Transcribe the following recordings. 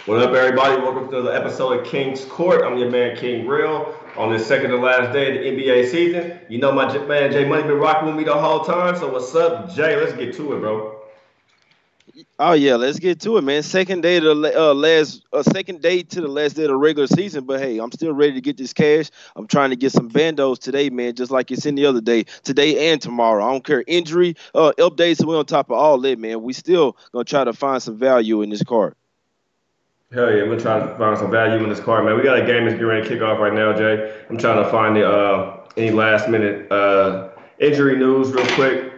What up, everybody? Welcome to the episode of King's Court. I'm your man, King Real. On this second to last day of the NBA season, you know my man Jay Money been rocking with me the whole time. So what's up, Jay? Let's get to it, bro. Oh yeah, let's get to it, man. Second day to the last day of the regular season. But hey, I'm still ready to get this cash. I'm trying to get some bandos today, man, just like it's any other day, today and tomorrow. I don't care injury, updates. We on top of all that, man. We still gonna try to find some value in this card. Hell yeah, we're trying to find some value in this card, man. We got a game that's getting ready to kick off right now, Jay. I'm trying to find any last minute injury news real quick.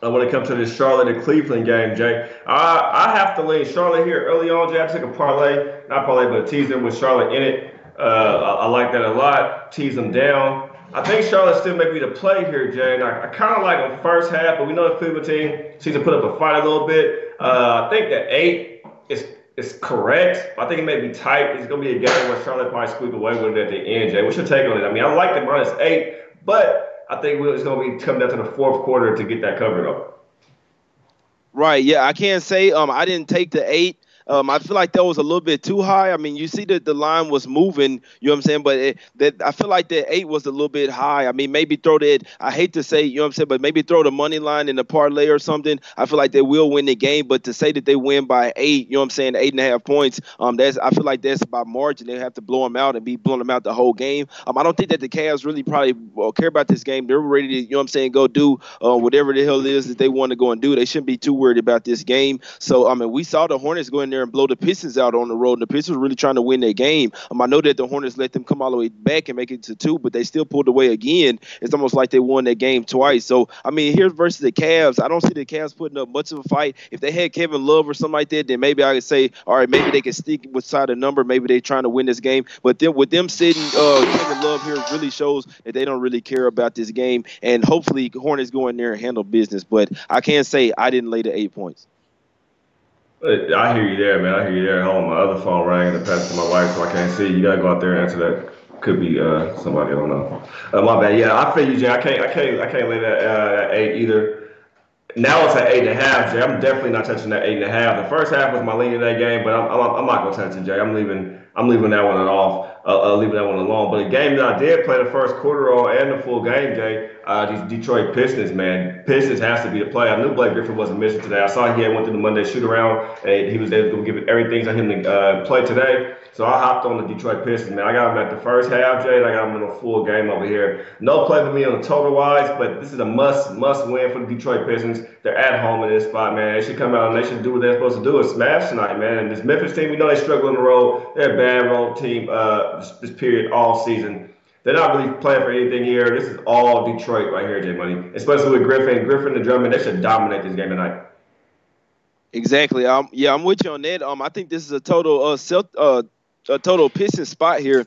When it comes to this Charlotte and Cleveland game, Jay, I have to lean Charlotte here early on, Jay. I took a parlay, not parlay, but a teaser with Charlotte in it. I like that a lot. Tease them down. I think Charlotte still may be the play here, Jay. And I kind of like them first half, but we know the Cleveland team seems to put up a fight a little bit. I think that 8 is correct. I think it may be tight. It's going to be a game where Charlotte probably squeak away with it at the end, Jay. What's your take on it? I mean, I like the -8, but I think it's going to be coming down to the fourth quarter to get that covered up. Right. Yeah, I can't say I didn't take the 8. I feel like that was a little bit too high. I mean, you see that the line was moving, you know what I'm saying? But I feel like the 8 was a little bit high. I mean, maybe throw that, I hate to say, you know what I'm saying, but maybe throw the money line in the parlay or something. I feel like they will win the game, but to say that they win by 8, you know what I'm saying, 8.5 points, I feel like that's by margin. They have to blow them out and be blowing them out the whole game. I don't think that the Cavs really probably care about this game. They're ready to, you know what I'm saying, go do whatever the hell it is that they want to go and do. They shouldn't be too worried about this game. So, I mean, we saw the Hornets go in there and blow the Pistons out on the road, and the Pistons were really trying to win that game. I know that the Hornets let them come all the way back and make it to 2, but they still pulled away again. It's almost like they won that game twice. So, I mean, here versus the Cavs, I don't see the Cavs putting up much of a fight. If they had Kevin Love or something like that, then maybe I could say, all right, maybe they can stick with side a number. Maybe they're trying to win this game. But then with them sitting Kevin Love here really shows that they don't really care about this game. And hopefully Hornets go in there and handle business. But I can't say I didn't lay the 8 points. I hear you there, man. I hear you there. Hold on, my other phone rang and passed to my wife, so I can't see. You gotta go out there and answer that. Could be somebody, I don't know. My bad. Yeah, I feel you, Jay. I can't lay that 8 either. Now it's at 8.5, Jay. I'm definitely not touching that 8.5. The first half was my lean in that game, but I'm not gonna touch it, Jay. I'm leaving that one off. Leaving that one alone. But the game that I did play the first quarter on and the full game, Jay, these Detroit Pistons, man. Pistons has to be the play. I knew Blake Griffin wasn't missing today. I saw he had went through the Monday shoot around, and he was able to give it everything to him to play today. So I hopped on the Detroit Pistons, man. I got them at the first half, Jay, and I got them in a full game over here. No play for me on the total-wise, but this is a must-win for the Detroit Pistons. They're at home in this spot, man. They should come out and they should do what they're supposed to do and smash tonight, man. And this Memphis team, we know they struggle on the road. They're a bad road team this period all season. They're not really playing for anything here. This is all Detroit right here, Jay Money. Especially with Griffin and Drummond, they should dominate this game tonight. Exactly. I'm with you on that. I think this is a total Pistons spot here.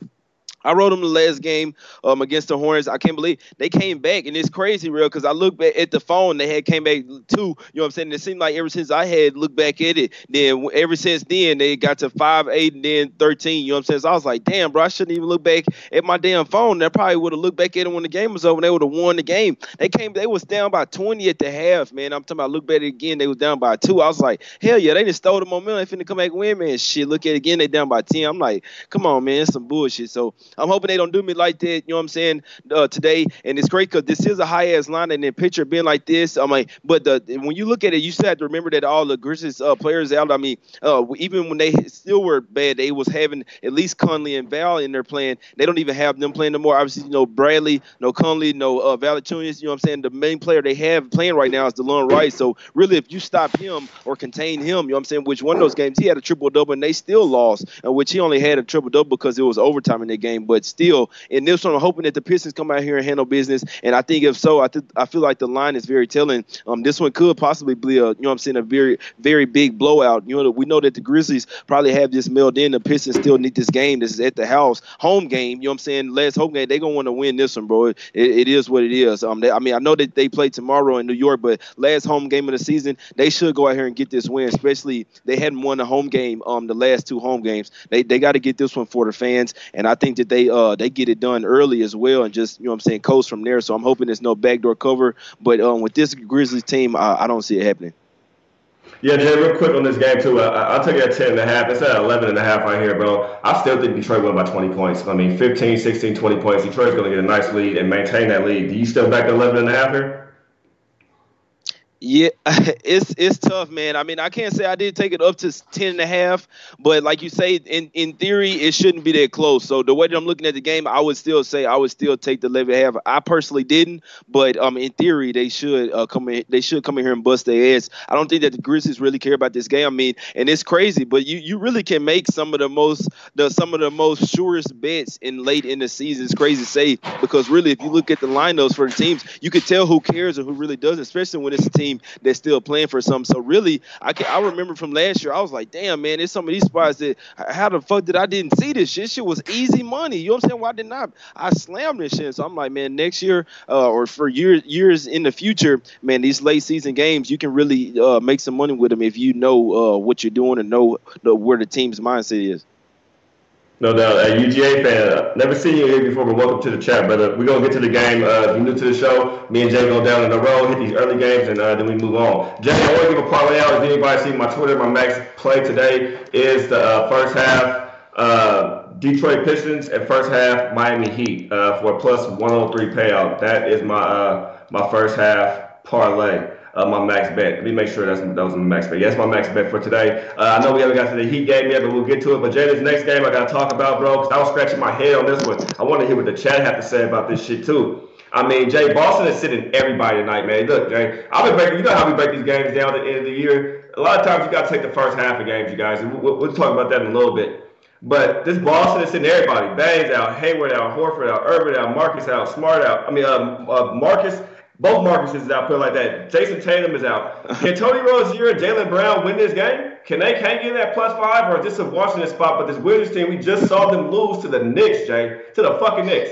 I wrote them the last game against the Hornets. I can't believe they came back, and it's crazy, real, because I look back at the phone. They had came back too. You know what I'm saying? It seemed like ever since I had looked back at it, then ever since then they got to 5, 8, and then 13. You know what I'm saying? So I was like, damn, bro, I shouldn't even look back at my damn phone. I probably would have looked back at it when the game was over. And they would have won the game. They was down by 20 at the half, man. I'm talking about look back at it again. They was down by 2. I was like, hell yeah, they just stole the momentum. They finna come back and win, man. Shit, look at it again. They down by 10. I'm like, come on, man, it's some bullshit. So I'm hoping they don't do me like that, you know what I'm saying, today. And it's great because this is a high-ass line, and then picture being like this. I mean, but when you look at it, you still have to remember that all the Grizzlies players out, I mean, even when they still were bad, they was having at least Conley and Val in their playing. They don't even have them playing no more. Obviously, no Bradley, no Conley, no Valanciunas, you know what I'm saying? The main player they have playing right now is DeLon Wright. So really, if you stop him or contain him, you know what I'm saying, which one of those games, he had a triple-double, and they still lost, which he only had a triple-double because it was overtime in that game. But still, in this one, I'm hoping that the Pistons come out here and handle business. And I think if so, I feel like the line is very telling. This one could possibly be you know what I'm saying, a very, very big blowout. You know, we know that the Grizzlies probably have this mailed in. The Pistons still need this game. This is at the house, home game. You know what I'm saying? Last home game, they're gonna want to win this one, bro. It is what it is. I mean, I know that they play tomorrow in New York, but last home game of the season, they should go out here and get this win. Especially they hadn't won a home game the last 2 home games. They got to get this one for the fans, and I think that they get it done early as well, and just, you know what I'm saying, coast from there. So I'm hoping there's no backdoor cover. But with this Grizzlies team, I don't see it happening. Yeah, Jay, real quick on this game too. I'll take it at 10.5. It's at 11.5 right here, bro. I still think Detroit won by 20 points. I mean, 15, 16, 20 points. Detroit's going to get a nice lead and maintain that lead. Do you still back to 11.5 here? Yeah, it's tough, man. I mean, I can't say I did take it up to 10.5, but like you say, in theory, it shouldn't be that close. So the way that I'm looking at the game, I would still say I would still take the 11.5. I personally didn't, but in theory, they should come in. They should come in here and bust their ass. I don't think that the Grizzlies really care about this game. I mean, and it's crazy, but you really can make some of the most surest bets in late in the season. It's crazy to say because really, if you look at the lineups for the teams, you can tell who cares and who really doesn't, especially when it's a team that's still playing for something. So really, I remember from last year, I was like, damn, man, there's some of these spots that how the fuck did I didn't see this shit? Shit was easy money. You know what I'm saying? Why didn't I slammed this shit? So I'm like, man, next year or for years in the future, man, these late season games, you can really make some money with them if you know what you're doing and know where the team's mindset is. No doubt. Hey, UGA fan, never seen you here before, but welcome to the chat, brother. We're going to get to the game. If you're new to the show, me and Jay go down in a row, hit these early games, and then we move on. Jay, I want to give a parlay out. If anybody seen my Twitter, my max play today is the first half Detroit Pistons and first half Miami Heat for a plus 103 payout. That is my first half parlay. My max bet. Let me make sure that was my max bet. Yes, my max bet for today. I know we haven't got to the Heat game yet, but we'll get to it. But Jay, this next game I got to talk about, bro, because I was scratching my head on this one. I want to hear what the chat have to say about this shit, too. I mean, Jay, Boston is sitting everybody tonight, man. Look, Jay, you know how we break these games down at the end of the year. A lot of times you got to take the first half of games, you guys. And we'll talk about that in a little bit. But this Boston is sitting everybody. Baines out, Hayward out, Horford out, Irvin out, Marcus out, Smart out. I mean, Marcus. Both Marcuses is out, put it like that. Jason Tatum is out. Can Tony Rozier and Jaylen Brown win this game? Can they get that +5, or is this a Washington spot? But this Wizards team, we just saw them lose to the Knicks, Jay. To the fucking Knicks.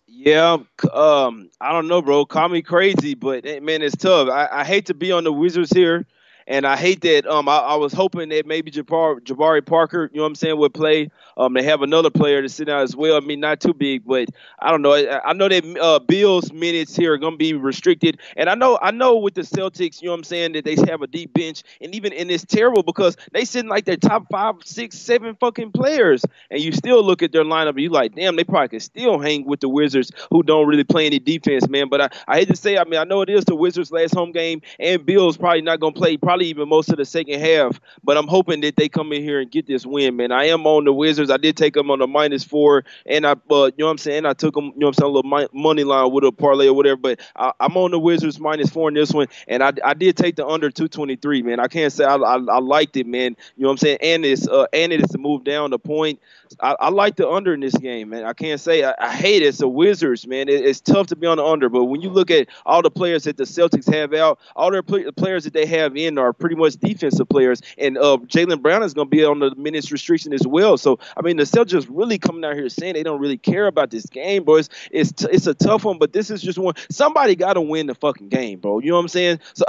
Yeah, I don't know, bro. Call me crazy, but man, it's tough. I hate to be on the Wizards here, and I hate that. I was hoping that maybe Jabari Parker, you know what I'm saying, would play. They have another player to sit out as well. I mean, not too big, but I don't know. I know that Bill's minutes here are going to be restricted. And I know with the Celtics, you know what I'm saying, that they have a deep bench. And it's terrible because they sitting like their top 5, 6, 7 fucking players. And you still look at their lineup and you like, damn, they probably can still hang with the Wizards who don't really play any defense, man. But I hate to say, I mean, I know it is the Wizards' last home game, and Bill's probably not going to play probably even most of the second half. But I'm hoping that they come in here and get this win, man. I am on the Wizards. I did take them on the -4, and you know what I'm saying, I took them, you know what I'm saying, a little money line with a parlay or whatever, but I'm on the Wizards -4 in this one, and I did take the under 223, man. I can't say I liked it, man. You know what I'm saying, and it is to move down the point. I like the under in this game, man. I can't say I hate it. It's the Wizards, man. It's tough to be on the under, but when you look at all the players that the Celtics have out, all their players that they have in are pretty much defensive players, and Jaylen Brown is going to be on the minutes restriction as well. So, I mean, the Celtics really coming out here saying they don't really care about this game, bro. It's a tough one, but this is just one. Somebody got to win the fucking game, bro. You know what I'm saying? So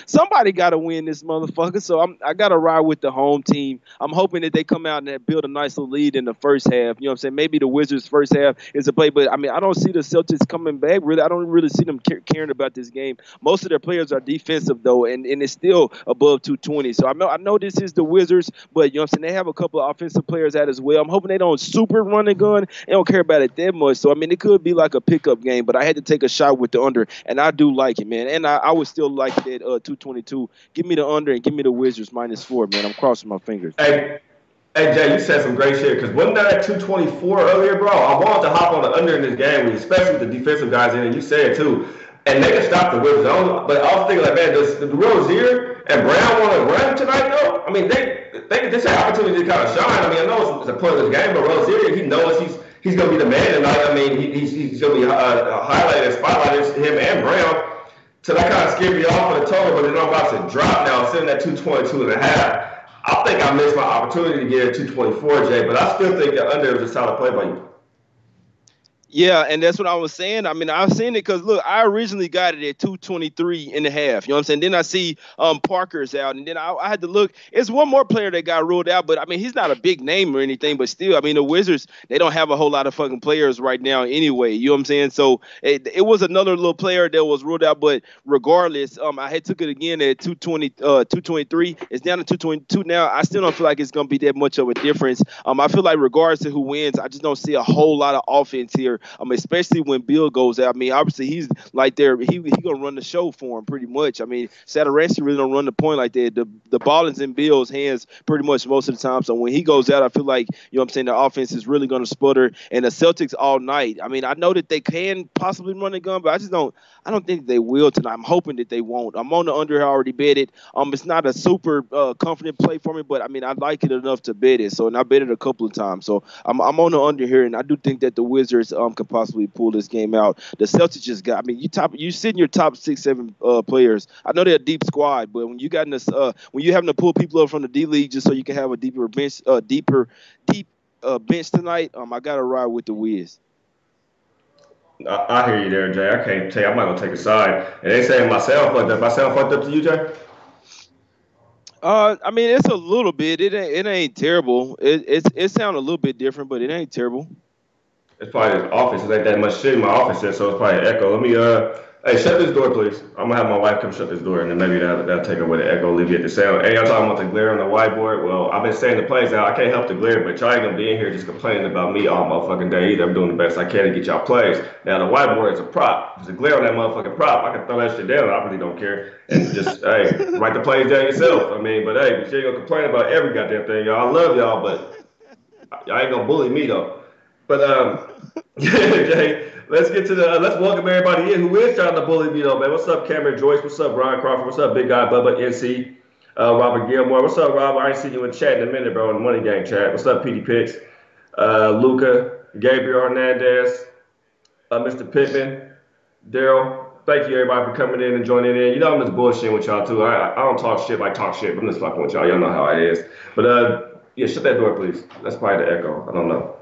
somebody got to win this motherfucker. So I got to ride with the home team. I'm hoping that they come out and build a nice little lead in the first half. You know what I'm saying? Maybe the Wizards' first half is a play, but I mean, I don't see the Celtics coming back. Really, I don't really see them caring about this game. Most of their players are defensive though, and it's still above 220. So I know this is the Wizards, but you know what I'm saying, they have a couple of offensive players out as well. I'm hoping they don't super run and gun. They don't care about it that much. So I mean, it could be like a pickup game, but I had to take a shot with the under, and I do like it, man. And I would still like that 222. Give me the under and give me the Wizards -4, man. I'm crossing my fingers. Hey, Jay, you said some great shit, because wasn't that at 224 earlier, bro? I wanted to hop on the under in this game, especially with the defensive guys in it. You said it, too. And they can stop the Wizards. But I was thinking, like, man, does the Rozier and Brown want to run tonight, though? I mean, they just had opportunity to kind of shine. I mean, I know it's a pointless game, but Rozier, he knows he's going to be the man tonight. I mean, he's going to be highlighted and spotlighted, him and Brown. So that kind of scared me off for the total, but then I'm about to drop now, sitting at 222.5. I think I missed my opportunity to get at 224, Jay, but I still think the under is a solid play by you. Yeah, and that's what I was saying. I mean, I was saying it because look, I originally got it at 223 and a half. You know what I'm saying? Then I see Parker's out, and then I had to look. It's one more player that got ruled out, but I mean, he's not a big name or anything. But still, I mean, the Wizards, they don't have a whole lot of fucking players right now anyway. You know what I'm saying? So it was another little player that was ruled out, but regardless, I had took it again at 223. It's down to 222 now. I still don't feel like it's gonna be that much of a difference. I feel like regardless to who wins, I just don't see a whole lot of offense here. Especially when Bill goes out. I mean, obviously he's like there. He gonna run the show for him pretty much. I mean, Satoransky really don't run the point like that. The ball is in Bill's hands pretty much most of the time. So when he goes out, I feel like, you know what I'm saying, the offense is really gonna sputter. And the Celtics all night. I mean, I know that they can possibly run the gun, but I don't think they will tonight. I'm hoping that they won't. I'm on the under. I already bet it. It's not a super confident play for me, but I mean, I like it enough to bet it. So, and I bet it a couple of times. So I'm on the under here, and I do think that the Wizards can possibly pull this game out. The Celtics just got. I mean, you sit in your top 6-7 players. I know they're a deep squad, but when you got in this, when you're having to pull people up from the D League just so you can have a deeper bench, deep bench tonight, I gotta ride with the Wiz. I hear you there, Jay. I can't tell you. I'm not gonna take a side. And they saying my sound fucked up. My sound fucked up to you, Jay? I mean, it's a little bit. It ain't terrible. It sounds a little bit different, but it ain't terrible. It's probably the office. It ain't that much shit in my office yet, so it's probably an echo. Let me hey, shut this door, please. I'm gonna have my wife come shut this door, and then maybe that'll take away the echo, alleviate the sound. Hey, y'all talking about the glare on the whiteboard? Well, I've been saying the plays out. I can't help the glare, but y'all ain't gonna be in here just complaining about me all motherfucking day either. I'm doing the best I can to get y'all plays. Now the whiteboard is a prop. If there's a glare on that motherfucking prop, I can throw that shit down. I really don't care, and just hey, write the plays down yourself. I mean, but hey, you ain't gonna complain about every goddamn thing, y'all. I love y'all, but y'all ain't gonna bully me though. But yeah, Jay, let's get to let's welcome everybody in who is trying to bully me though, man. What's up, Cameron Joyce? What's up, Brian Crawford? What's up, Big Guy Bubba NC? Robert Gilmore. What's up, Rob? I ain't seen you in chat in a minute, bro, in the Money Gang chat. What's up, PD Picks? Luca, Gabriel Hernandez, Mr. Pittman, Daryl. Thank you, everybody, for coming in and joining in. You know I'm just bullshitting with y'all, too. I don't talk shit like talk shit, but I'm just fucking with y'all. Y'all know how it is. But, yeah, shut that door, please. That's probably the echo. I don't know.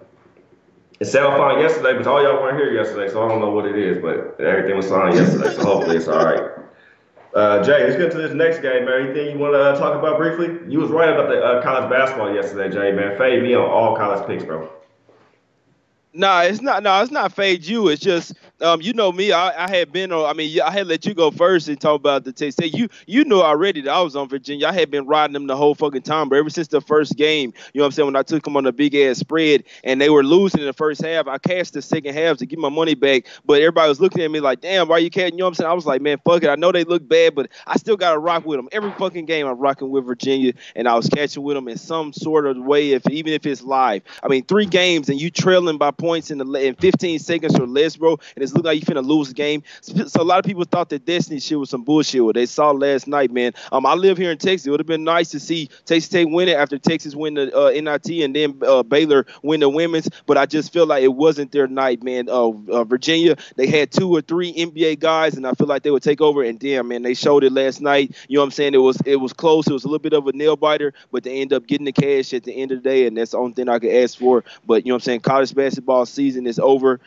It sounded fine yesterday, but all y'all weren't here yesterday, so I don't know what it is, but everything was fine yesterday, so hopefully it's all right. Jay, let's get to this next game, man. Anything you want to talk about briefly? You was right about the college basketball yesterday, Jay, man. Fade me on all college picks, bro. Nah, it's not. No, it's not fade you. It's just, you know me. I had been on. I mean, I had let you go first and talk about the Texas State. You know already that I was on Virginia. I had been riding them the whole fucking time, but ever since the first game, you know what I'm saying, when I took them on a big ass spread and they were losing in the first half, I cashed the second half to get my money back. But everybody was looking at me like, damn, why you cashing? You know what I'm saying? I was like, man, fuck it. I know they look bad, but I still gotta rock with them. Every fucking game I'm rocking with Virginia, and I was catching with them in some sort of way, even if it's live. I mean, 3 games and you trailing by points in 15 seconds or less, bro, and it's looking like you finna lose the game. So a lot of people thought that Destiny shit was some bullshit. What they saw last night, man. I live here in Texas. It would have been nice to see Texas State win it after Texas win the NIT and then Baylor win the women's, but I just feel like it wasn't their night, man. Virginia, they had 2 or 3 NBA guys, and I feel like they would take over, and damn, man, they showed it last night. You know what I'm saying? It was close. It was a little bit of a nail biter, but they end up getting the cash at the end of the day, and that's the only thing I could ask for. But, you know what I'm saying, college basketball season is over.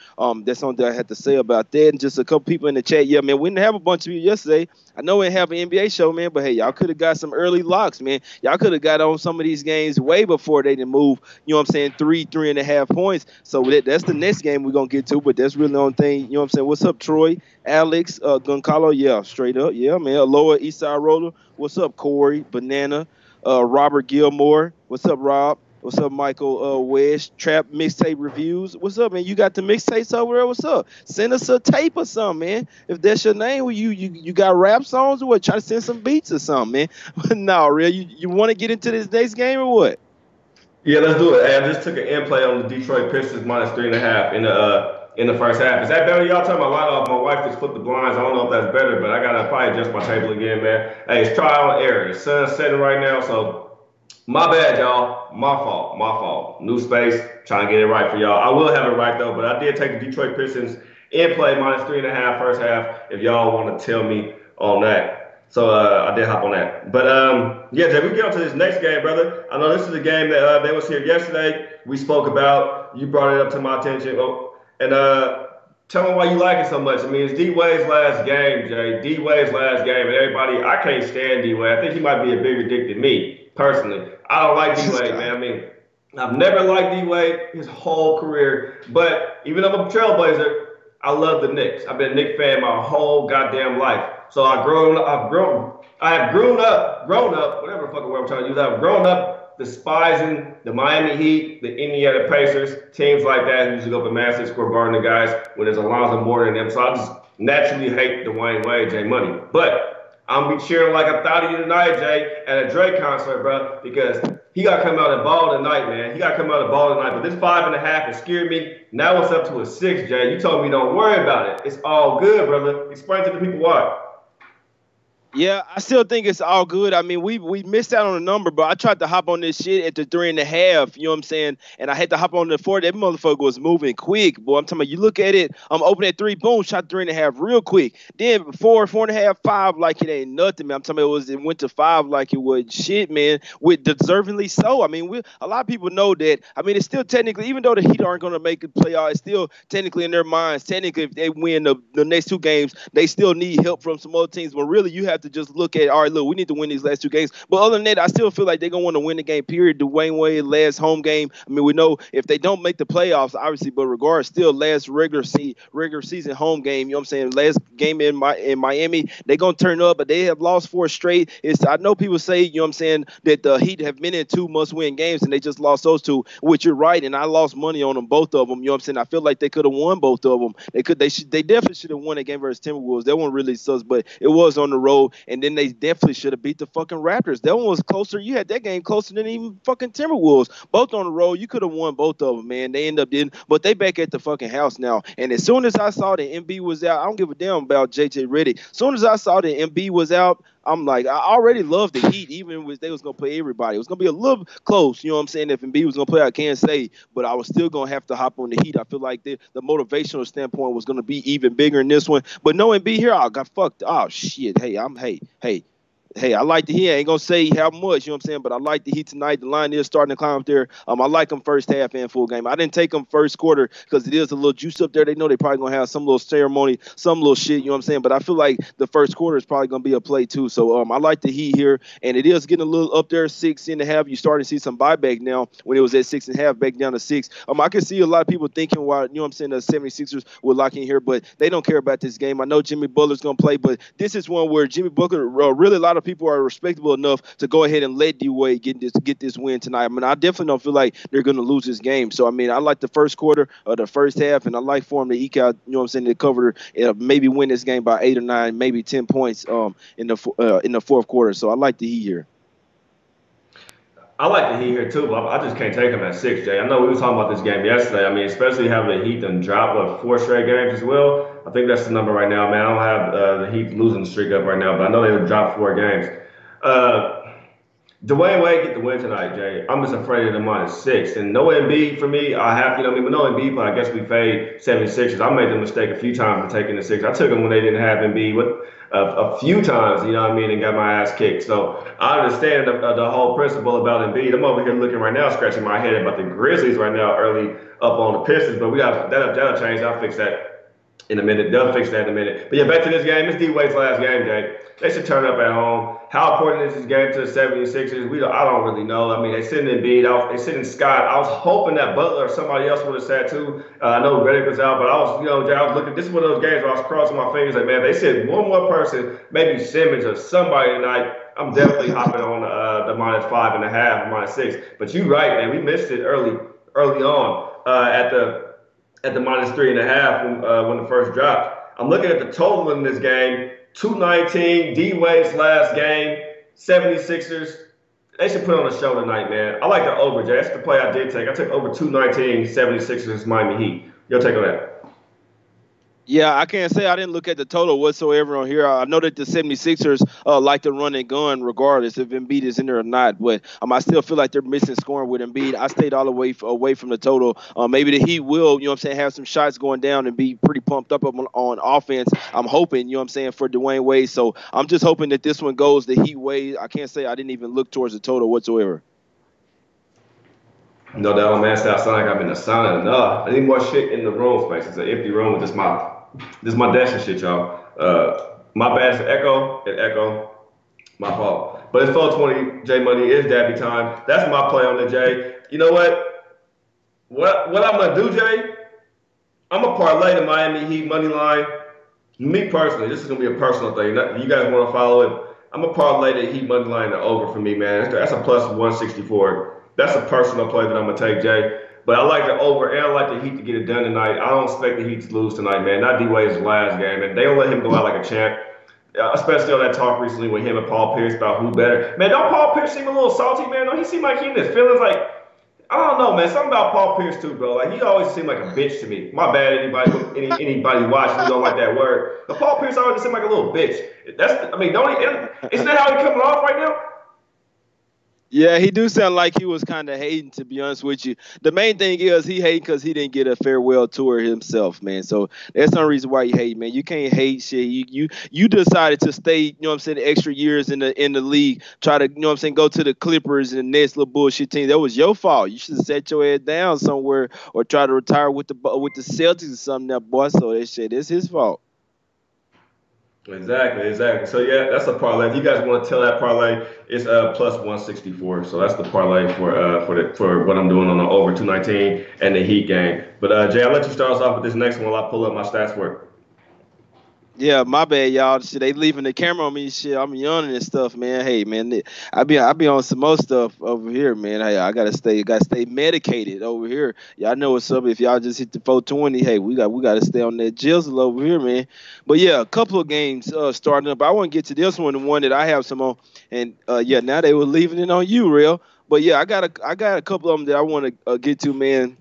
That's something I had to say about that. And just a couple people in the chat. Yeah, man, we didn't have a bunch of you yesterday. I know we didn't have an NBA show, man, but hey, y'all could have got some early locks, man. Y'all could have got on some of these games way before they didn't move, you know what I'm saying, 3.5 points. So that's the next game we're going to get to, but that's really the only thing, you know what I'm saying. What's up, Troy? Alex, Goncalo? Yeah, straight up. Yeah, man. Lower East Side Roller. What's up, Corey? Banana. Robert Gilmore. What's up, Rob? What's up, Michael Wedge? Trap Mixtape Reviews. What's up, man? You got the mixtapes over there? What's up? Send us a tape or something, man. If that's your name, you got rap songs or what? Try to send some beats or something, man. But no, real. You want to get into this next game or what? Yeah, let's do it. Hey, I just took an in play on the Detroit Pistons minus 3.5 in the first half. Is that better? Y'all turn my light off. My wife just flipped the blinds. I don't know if that's better, but I gotta probably adjust my table again, man. Hey, it's trial and error. The sun's setting right now, so. My bad, y'all. My fault. New space. Trying to get it right for y'all. I will have it right, though, but I did take the Detroit Pistons in play minus 3.5 first half if y'all want to tell me on that. So I did hop on that. But, yeah, Jay, we get on to this next game, brother. I know this is a game that they was here yesterday. We spoke about. You brought it up to my attention. Oh, And tell me why you like it so much. I mean, it's D Wade's last game, Jay. D Wade's last game, and everybody, I can't stand D Wade. I think he might be a bigger dick than me, personally. I don't like D This Wade, guy. man. I mean, I've never liked D Wade his whole career, but even though I'm a Trailblazer, I love the Knicks. I've been a Knicks fan my whole goddamn life. So I have grown up, whatever fucking word I'm trying to use. I've grown up despising the Miami Heat, the Indiana Pacers, teams like that who usually go up and massive score guarding the guys when there's Alonzo Mourning in them. So I just naturally hate Dwayne Wade, Jay Money. But I'm gonna be cheering like I thought of you tonight, Jay, at a Drake concert, bro, because he got to come out and ball tonight, man. He got to come out and ball tonight. But this 5.5 has scared me. Now it's up to a 6, Jay. You told me don't worry about it. It's all good, brother. Explain to the people why. Yeah, I still think it's all good. I mean, we missed out on a number, but I tried to hop on this shit at the 3.5. You know what I'm saying? And I had to hop on the 4. That motherfucker was moving quick, boy. I'm talking about. You look at it. I'm open at 3, boom, shot 3.5 real quick. Then 4, 4.5, 5, like it ain't nothing, man. I'm talking about it went to 5 like it was shit, man. With deservingly so. I mean, a lot of people know that. I mean, it's still technically, even though the Heat aren't going to make a playoff, it's still technically in their minds. Technically, if they win the next 2 games, they still need help from some other teams. But really, you have to just look at, all right, look, we need to win these last 2 games. But other than that, I still feel like they're going to want to win the game, period. Dwayne Wade, last home game. I mean, we know if they don't make the playoffs, obviously, but regardless, still last regular season home game, you know what I'm saying? Last game in Miami, they're going to turn up, but they have lost 4 straight. I know people say, you know what I'm saying, that the Heat have been in 2 must-win games, and they just lost those 2, which you're right, and I lost money on them, both of them. You know what I'm saying? I feel like they could have won both of them. They definitely should have won that game versus Timberwolves. That one really sucks, but it was on the road, and then they definitely should have beat the fucking Raptors. That one was closer. You had that game closer than even fucking Timberwolves. Both on the road. You could have won both of them, man. They end up didn't, but they back at the fucking house now. And as soon as I saw that MB was out, I don't give a damn about JJ Redick. As soon as I saw that MB was out, I'm like, I already love the Heat, even if they was going to play everybody. It was going to be a little close, you know what I'm saying? If Embiid was going to play, I can't say, but I was still going to have to hop on the Heat. I feel like the motivational standpoint was going to be even bigger in this one. But no Embiid here, I got fucked. Oh, shit. Hey, I like the Heat. I ain't going to say how much, you know what I'm saying, but I like the Heat tonight. The line is starting to climb up there. I like them first half and full game. I didn't take them first quarter because it is a little juice up there. They know they probably going to have some little ceremony, some little shit, you know what I'm saying, but I feel like the first quarter is probably going to be a play too. So I like the Heat here, and it is getting a little up there, 6.5. You're starting to see some buyback now when it was at 6.5, back down to 6. I can see a lot of people thinking, why, you know what I'm saying, the 76ers will lock in here, but they don't care about this game. I know Jimmy Butler's going to play, but this is one where Jimmy Butler, really a lot of people are respectable enough to go ahead and let D-Wade get this win tonight. I mean, I definitely don't feel like they're going to lose this game. So, I mean, I like the first quarter or the first half, and I like for them to eke out, you know what I'm saying, to cover, maybe win this game by 8 or 9, maybe 10 points in the fourth quarter. So I like the Heat here. I like the Heat here too, but I just can't take them at 6, Jay. I know we were talking about this game yesterday. I mean, especially having the Heat and drop 4 straight games as well. I think that's the number right now, man. I don't have the Heat losing the streak up right now, but I know they would drop 4 games. Dwayne Wade get the win tonight, Jay. I'm just afraid of the -6. And no Embiid for me, I have, you know what I mean, but no Embiid, but I guess we fade 76ers. I made the mistake a few times of taking the 6. I took them when they didn't have Embiid a few times, you know what I mean, and got my ass kicked. So I understand the whole principle about Embiid. I'm over here looking right now, scratching my head about the Grizzlies right now, early up on the Pistons, but that'll change. I'll fix that in a minute. They'll fix that in a minute. But yeah, back to this game. It's D-Wade's last game, Jay. They should turn up at home. How important is this game to the 76ers? I don't really know. I mean, they sitting in Embiid. They sitting Scott. I was hoping that Butler or somebody else would have sat too. I know Redick was out, but I was, Jay, I was looking. This is one of those games where I was crossing my fingers like, man, they said one more person, maybe Simmons or somebody tonight. I'm definitely hopping on the -5.5 or -6. But you're right, man. We missed it early on at the -3.5 when the first dropped. I'm looking at the total in this game. 219, D-Wade's last game, 76ers. They should put on a show tonight, man. I like the over, Jay. That's the play I did take. I took over 219, 76ers, Miami Heat. Your take on that? Yeah, I can't say I didn't look at the total whatsoever on here. I know that the 76ers like to run and gun regardless if Embiid is in there or not, but I still feel like they're missing scoring with Embiid. I stayed all the way away from the total. Maybe the Heat will, you know what I'm saying, have some shots going down and be pretty pumped up on offense. I'm hoping, you know what I'm saying, for Dwayne Wade. So I'm just hoping that this one goes the Heat way. I can't say I didn't even look towards the total whatsoever. No doubt, man. Sound like I'm in the sauna enough. I need more shit in the room space. It's an empty room with this my desk and shit, y'all. My bad for echo. It echo. My fault. But it's 420. J Money is Dabby time. That's my play on the J. You know what? What I'm gonna do, Jay? I'm gonna parlay the Miami Heat money line. Me personally, this is gonna be a personal thing. You guys want to follow it? I'm gonna parlay the Heat money line to over for me, man. That's a plus 164. That's a personal play that I'm gonna take, Jay. But I like the over, and I like the Heat to get it done tonight. I don't expect the Heat to lose tonight, man. Not D-Wade's last game, and they don't let him go out like a champ. Especially on that talk recently with him and Paul Pierce about who better. Man, don't Paul Pierce seem a little salty, man? Don't he seem like he in his feelings? Like, I don't know, man. Something about Paul Pierce too, bro. Like he always seemed like a bitch to me. My bad, anybody watching who don't like that word. But Paul Pierce always seemed like a little bitch. I mean, don't he? Isn't that how he coming off right now? Yeah, he do sound like he was kind of hating, to be honest with you. The main thing is he hating because he didn't get a farewell tour himself, man. So that's no reason why you hate, man. You can't hate shit. You decided to stay, you know what I'm saying, extra years in the league, try to, you know what I'm saying, go to the Clippers and the next little bullshit team. That was your fault. You should have set your head down somewhere or try to retire with the Celtics or something, that boy. So that shit is his fault. Exactly. So yeah, that's a parlay. If you guys want to tell that parlay, it's plus 164. So that's the parlay for what I'm doing on the over 219 and the Heat game. But Jay, I'll let you start us off with this next one while I pull up my stats for it. Yeah, my bad, y'all. Shit, they leaving the camera on me. Shit, I'm yawning and stuff, man. Hey, man, I be on some more stuff over here, man. Hey, I gotta stay medicated over here. Y'all know what's up. If y'all just hit the 420, hey, we gotta stay on that jizzle over here, man. But yeah, a couple of games starting up. I want to get to this one, the one that I have some on, and yeah, now they were leaving it on you, real. But yeah, I got a couple of them that I want to get to, man.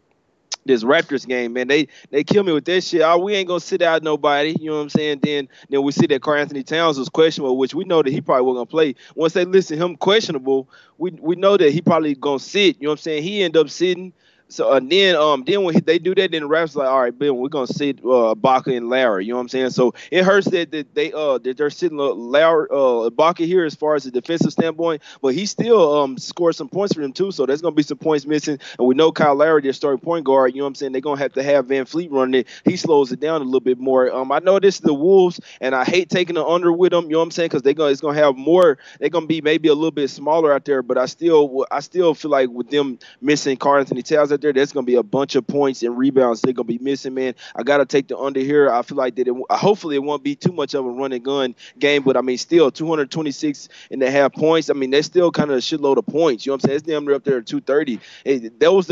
This Raptors game, man, they kill me with that shit. Oh, we ain't gonna sit out nobody, you know what I'm saying? Then we see that Karl Anthony Towns was questionable, which we know that he probably wasn't gonna play. Once they listen him questionable, we know that he probably gonna sit. You know what I'm saying? He ended up sitting. So then when they do that, then the Raptors like, all right, Ben, we're gonna sit Ibaka and Larry. You know what I'm saying? So it hurts that they're sitting Larry Ibaka here as far as the defensive standpoint, but he still scored some points for them too. So there's gonna be some points missing, and we know Kyle Lowry, their starting point guard. You know what I'm saying? They're gonna have to have Van Fleet running it. He slows it down a little bit more. I know this is the Wolves, and I hate taking the under with them. You know what I'm saying? Because it's gonna have more. They're gonna be maybe a little bit smaller out there, but I still feel like with them missing Karl Anthony Towns out there's going to be a bunch of points and rebounds they're going to be missing, man. I got to take the under here. I feel like that hopefully it won't be too much of a run and gun game, but I mean, still 226 and a half points. I mean, that's still kind of a shitload of points. You know what I'm saying? It's damn near up there at 230. That was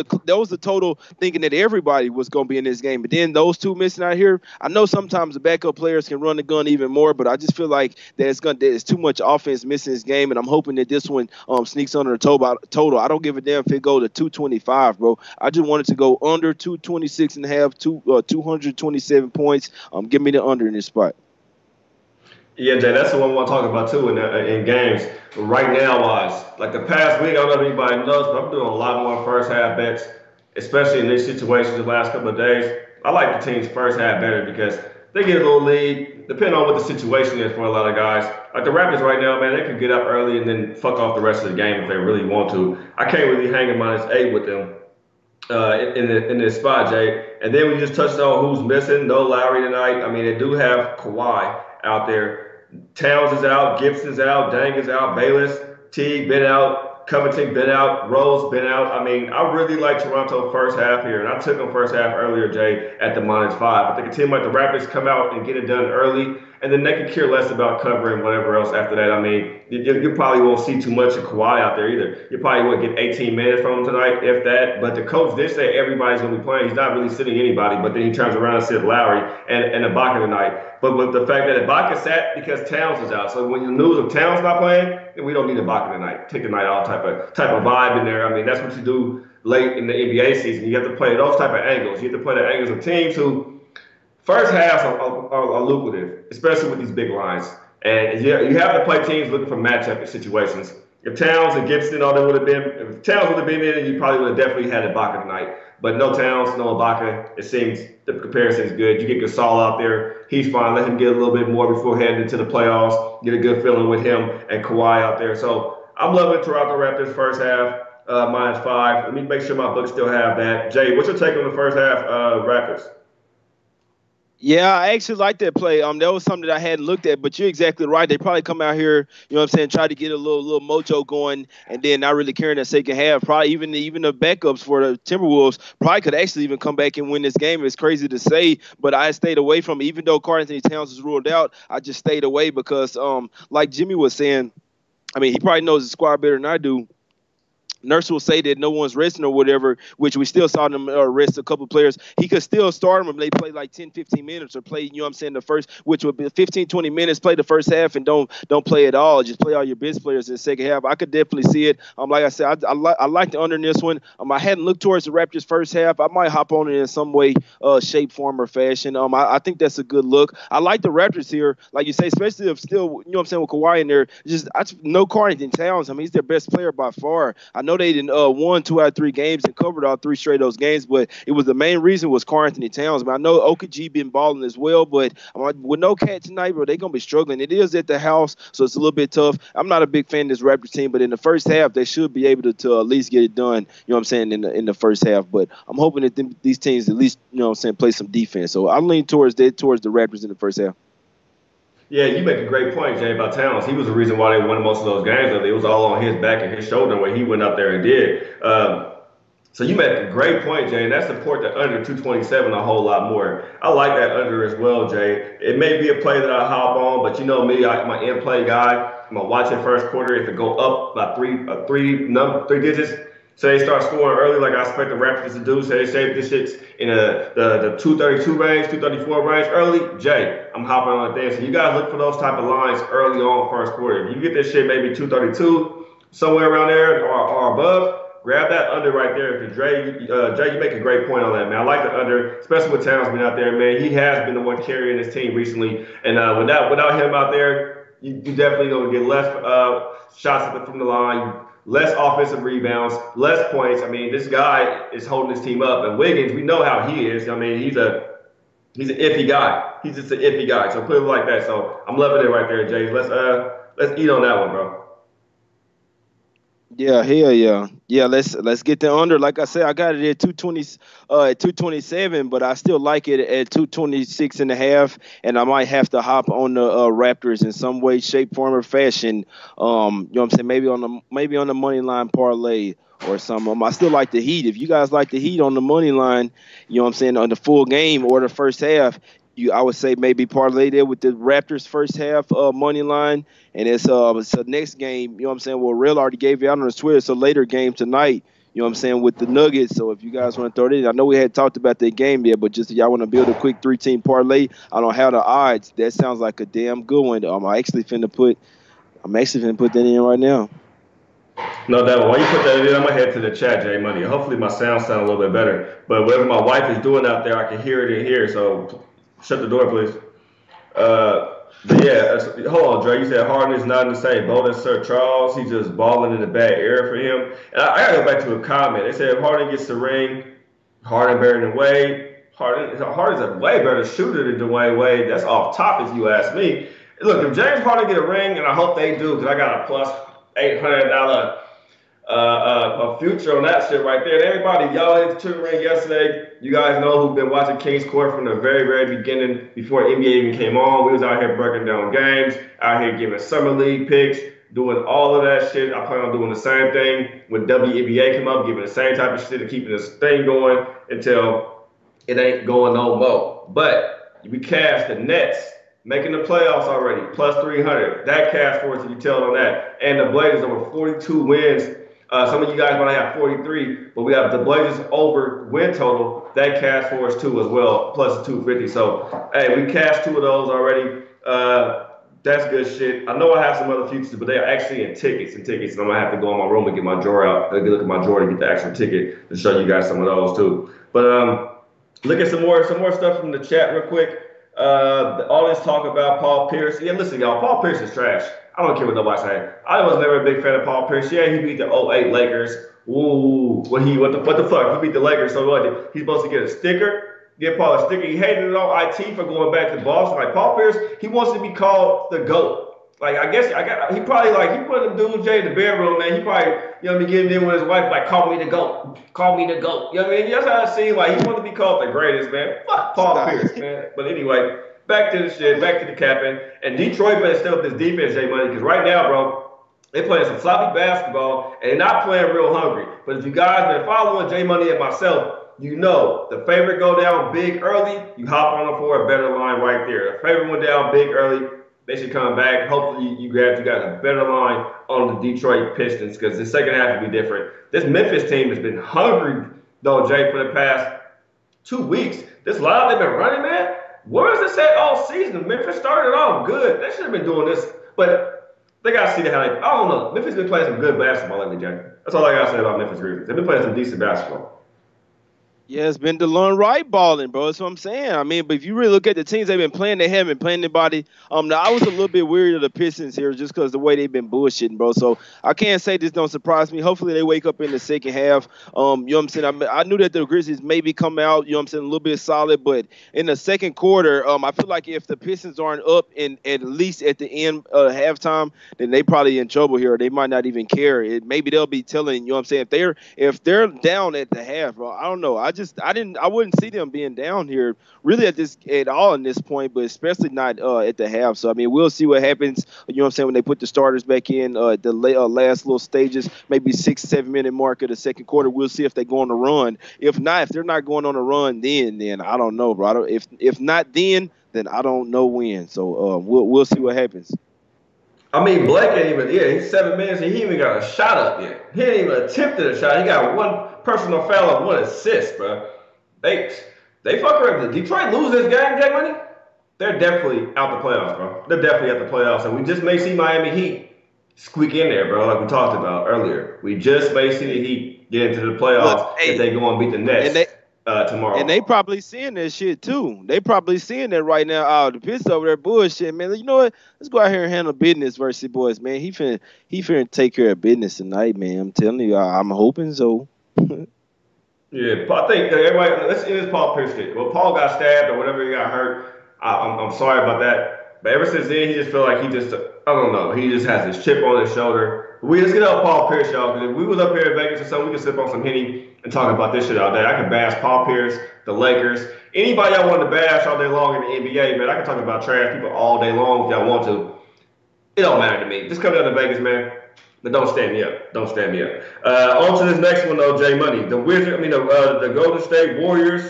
the total thinking that everybody was going to be in this game. But then those two missing out here, I know sometimes the backup players can run the gun even more, but I just feel like that it's too much offense missing this game, and I'm hoping that this one sneaks under the total. I don't give a damn if it go to 225, bro. I just wanted to go under 226 and a half, 227 points. Give me the under in this spot. Yeah, Jay, that's the one we want to talk about too in games. Right now, wise, like the past week, I don't know if anybody knows, but I'm doing a lot more first half bets, especially in these situations the last couple of days. I like the team's first half better because they get a little lead, depending on what the situation is for a lot of guys. Like the Raptors right now, man, they could get up early and then fuck off the rest of the game if they really want to. I can't really hang a -8 with them in this spot, Jay. And then we just touched on who's missing. No Lowry tonight. I mean, they do have Kawhi out there. Towns is out, Gibson's out, Dang is out, Bayless, Teague been out, Covington been out, Rose been out. I mean, I really like Toronto first half here, and I took them first half earlier, Jay, at the -5. I think a team like the Raptors come out and get it done early, and then they can care less about covering whatever else after that. I mean, you probably won't see too much of Kawhi out there either. You probably won't get 18 minutes from him tonight, if that. But the coach did say everybody's going to be playing. He's not really sitting anybody, but then he turns around and said Lowry and Ibaka tonight. But with the fact that Ibaka sat because Towns is out. So when you lose if Towns not playing, then we don't need Ibaka tonight. Take the night off type of vibe in there. I mean, that's what you do late in the NBA season. You have to play those type of angles. You have to play the angles of teams who first halves are lucrative, especially with these big lines. And you have to play teams looking for matchup situations. If Towns and Gibson, if Towns would have been in, you probably would have definitely had Ibaka tonight. But no Towns, no Ibaka. It seems the comparison is good. You get Gasol out there. He's fine. Let him get a little bit more before heading into the playoffs. Get a good feeling with him and Kawhi out there. So I'm loving Toronto Raptors first half. -5. Let me make sure my books still have that. Jay, what's your take on the first half Raptors? Yeah, I actually like that play. That was something that I hadn't looked at, but you're exactly right. They probably come out here, you know what I'm saying, try to get a little mojo going, and then not really caring that second half. Probably even the backups for the Timberwolves probably could actually even come back and win this game. It's crazy to say, but I stayed away from it. Even though Karl Anthony Towns was ruled out, I just stayed away because, like Jimmy was saying, I mean, he probably knows the squad better than I do. Nurse will say that no one's resting or whatever, which we still saw them rest a couple players. He could still start them if they play like 10, 15 minutes or play, you know what I'm saying, the first, which would be 15, 20 minutes, play the first half and don't play at all. Just play all your best players in the second half. I could definitely see it. Like I said, I like the under in this one. I hadn't looked towards the Raptors first half. I might hop on it in some way, shape, form, or fashion. I think that's a good look. I like the Raptors here, like you say, especially if still, you know what I'm saying, with Kawhi in there. No Karl Anthony Towns. I mean, he's their best player by far. I know they didn't won 2 out of 3 games and covered all 3 straight of those games, but it was the main reason was Karl Anthony Towns. I know OKG been balling as well, but with no cat tonight, bro, they're gonna be struggling. It is at the house, so it's a little bit tough. I'm not a big fan of this Raptors team, but in the first half, they should be able to at least get it done. You know what I'm saying in the first half. But I'm hoping that these teams at least, you know what I'm saying, play some defense. So I lean towards the Raptors in the first half. Yeah, you make a great point, Jay, about Towns. He was the reason why they won most of those games. It was all on his back and his shoulder when he went up there and did. So you make a great point, Jay, and that support the under 227 a whole lot more. I like that under as well, Jay. It may be a play that I hop on, but you know me, I'm an in-play guy. I'm gonna watch it first quarter. If it go up by three digits, say they start scoring early, like I expect the Raptors to do. Say they save this shit's in the 232 range, 234 range early. Jay, I'm hopping on it there. So you guys look for those type of lines early on first quarter. If you get this shit maybe 232, somewhere around there or above, grab that under right there. Because Jay, you make a great point on that, man. I like the under, especially with Towns being out there, man. He has been the one carrying his team recently, and without him out there, you definitely gonna get less shots from the line, less offensive rebounds, less points. I mean, this guy is holding his team up, and Wiggins, we know how he is. I mean, he's an iffy guy. He's just an iffy guy. So put it like that. So I'm loving it right there, Jay. Let's eat on that one, bro. Yeah, hell yeah. Yeah, let's get the under. Like I said, I got it at 227, but I still like it at 226 and a half, and I might have to hop on the Raptors in some way, shape, form, or fashion. You know what I'm saying? Maybe on the money line parlay or something. I still like the Heat. If you guys like the Heat on the money line, you know what I'm saying, on the full game or the first half, I would say maybe parlay there with the Raptors first half money line, and it's the next game. You know what I'm saying? Well, Real already gave it out on his Twitter. It's a later game tonight. You know what I'm saying, with the Nuggets. So if you guys want to throw it in, I know we had talked about that game yet, but just if y'all want to build a quick 3-team parlay, I don't have the odds. That sounds like a damn good one. I'm actually finna put that in right now. No doubt. While you put that in, I'm gonna head to the chat, Jay Money. Hopefully my sound a little bit better. But whatever my wife is doing out there, I can hear it in here. So shut the door, please. But yeah, hold on, Dre. You said Harden is not in the same boat as Sir Charles. He's just balling in a bad era for him. And I gotta go back to a comment. They said if Harden gets the ring, Harden better than Wade. Harden's a way better shooter than Dwayne Wade. That's off top, if you ask me. Look, if James Harden get a ring, and I hope they do, because I got a plus $800 a future on that shit right there. And everybody, y'all hit the trigger ring yesterday. You guys know who've been watching King's Court from the very, very beginning before NBA even came on. We was out here breaking down games, out here giving summer league picks, doing all of that shit. I plan on doing the same thing when WNBA come up, giving the same type of shit and keeping this thing going until it ain't going no more. But we cashed the Nets making the playoffs already, plus 300. That cash for us, if you tell on that. And the Blazers over 42 wins. Some of you guys might have 43, but we have the Blazers over win total. That cash for us too as well, plus 250. So, hey, we cashed 2 of those already. That's good shit. I know I have some other futures, but they are actually in tickets. And I'm gonna have to go in my room and get my drawer out. Take a look at my drawer to get the actual ticket to show you guys some of those too. But look at some more stuff from the chat real quick. All this talk about Paul Pierce. Yeah, listen, y'all. Paul Pierce is trash. I don't care what nobody's saying. I was never a big fan of Paul Pierce. Yeah, he beat the 08 Lakers. Ooh, what the fuck? He beat the Lakers. So what? He's supposed to get a sticker. Give Paul a sticker. He hated it on IT for going back to Boston. Like Paul Pierce, he wants to be called the GOAT. Like I guess he probably like he put them dudes Jay in the bedroom, man. He probably be getting in with his wife like call me the GOAT, call me the GOAT. You know what I mean? That's how I see like he wanted to be called the greatest, man. Fuck Paul Stop. Pierce, man. But anyway, back to the shit, back to the capping. And Detroit better step up this defense, Jay Money, because right now, bro, they playing some sloppy basketball and they're not playing real hungry. But if you guys been following Jay Money and myself, you know the favorite go down big early, you hop on them for a better line right there. The favorite went down big early. They should come back. Hopefully, you guys a better line on the Detroit Pistons because the second half will be different. This Memphis team has been hungry, though, Jay, for the past 2 weeks. This line they've been running, man. Where is this at all season? Memphis started off good. They should have been doing this, but they got to see the how they. I don't know. Memphis been playing some good basketball lately, Jay. That's all I got to say about Memphis Grizzlies. They've been playing some decent basketball. Yeah, it's been DeLon Wright balling, bro. That's what I'm saying. I mean, but if you really look at the teams they've been playing, they haven't been playing anybody. Now I was a little bit weary of the Pistons here just because the way they've been bullshitting, bro. So I can't say this don't surprise me. Hopefully they wake up in the second half. You know what I'm saying? I knew that the Grizzlies maybe come out, you know what I'm saying, a little bit solid, but in the second quarter, I feel like if the Pistons aren't up in at least at the end of halftime, then they probably in trouble here. They might not even care. Maybe they'll be telling, you know what I'm saying, if they're down at the half, bro. I don't know. I wouldn't see them being down here really at all in this point, but especially not at the half. So I mean, we'll see what happens. You know what I'm saying, when they put the starters back in the last little stages, maybe 6-7 minute mark of the second quarter. We'll see if they go on a run. If they're not going on a run, then I don't know, bro. If not then I don't know when. So we'll see what happens. I mean, Blake ain't even, he's 7 minutes and he ain't even got a shot up yet. He ain't even attempted a shot. He got one personal foul and 1 assist, bro. They fuck around. Did Detroit lose this game, Jay Money? They're definitely out the playoffs, bro. They're definitely out the playoffs. And we just may see Miami Heat squeak in there, bro, like we talked about earlier. We just may see the Heat get into the playoffs if they go and beat the Nets tomorrow. And they probably seeing that shit, too. They probably seeing that right now. Oh, the Pistons over there bullshit, man. You know what? Let's go out here and handle business versus boys, man. He finna take care of business tonight, man. I'm telling you, I'm hoping so. Yeah, I think everybody. Let's end this Paul Pierce shit. Well, Paul got stabbed or whatever, he got hurt. I'm sorry about that. But ever since then, he just feel like I don't know. He just has this chip on his shoulder. Just get out Paul Pierce, y'all. Because if we was up here in Vegas or something, we could sip on some Henny and talk about this shit all day. I could bash Paul Pierce, the Lakers, anybody y'all want to bash all day long in the NBA, man. I can talk about trash people all day long if y'all want to. It don't matter to me. Just come down to Vegas, man. But don't stand me up. Don't stand me up. On to this next one, though, Jay Money. The Golden State Warriors.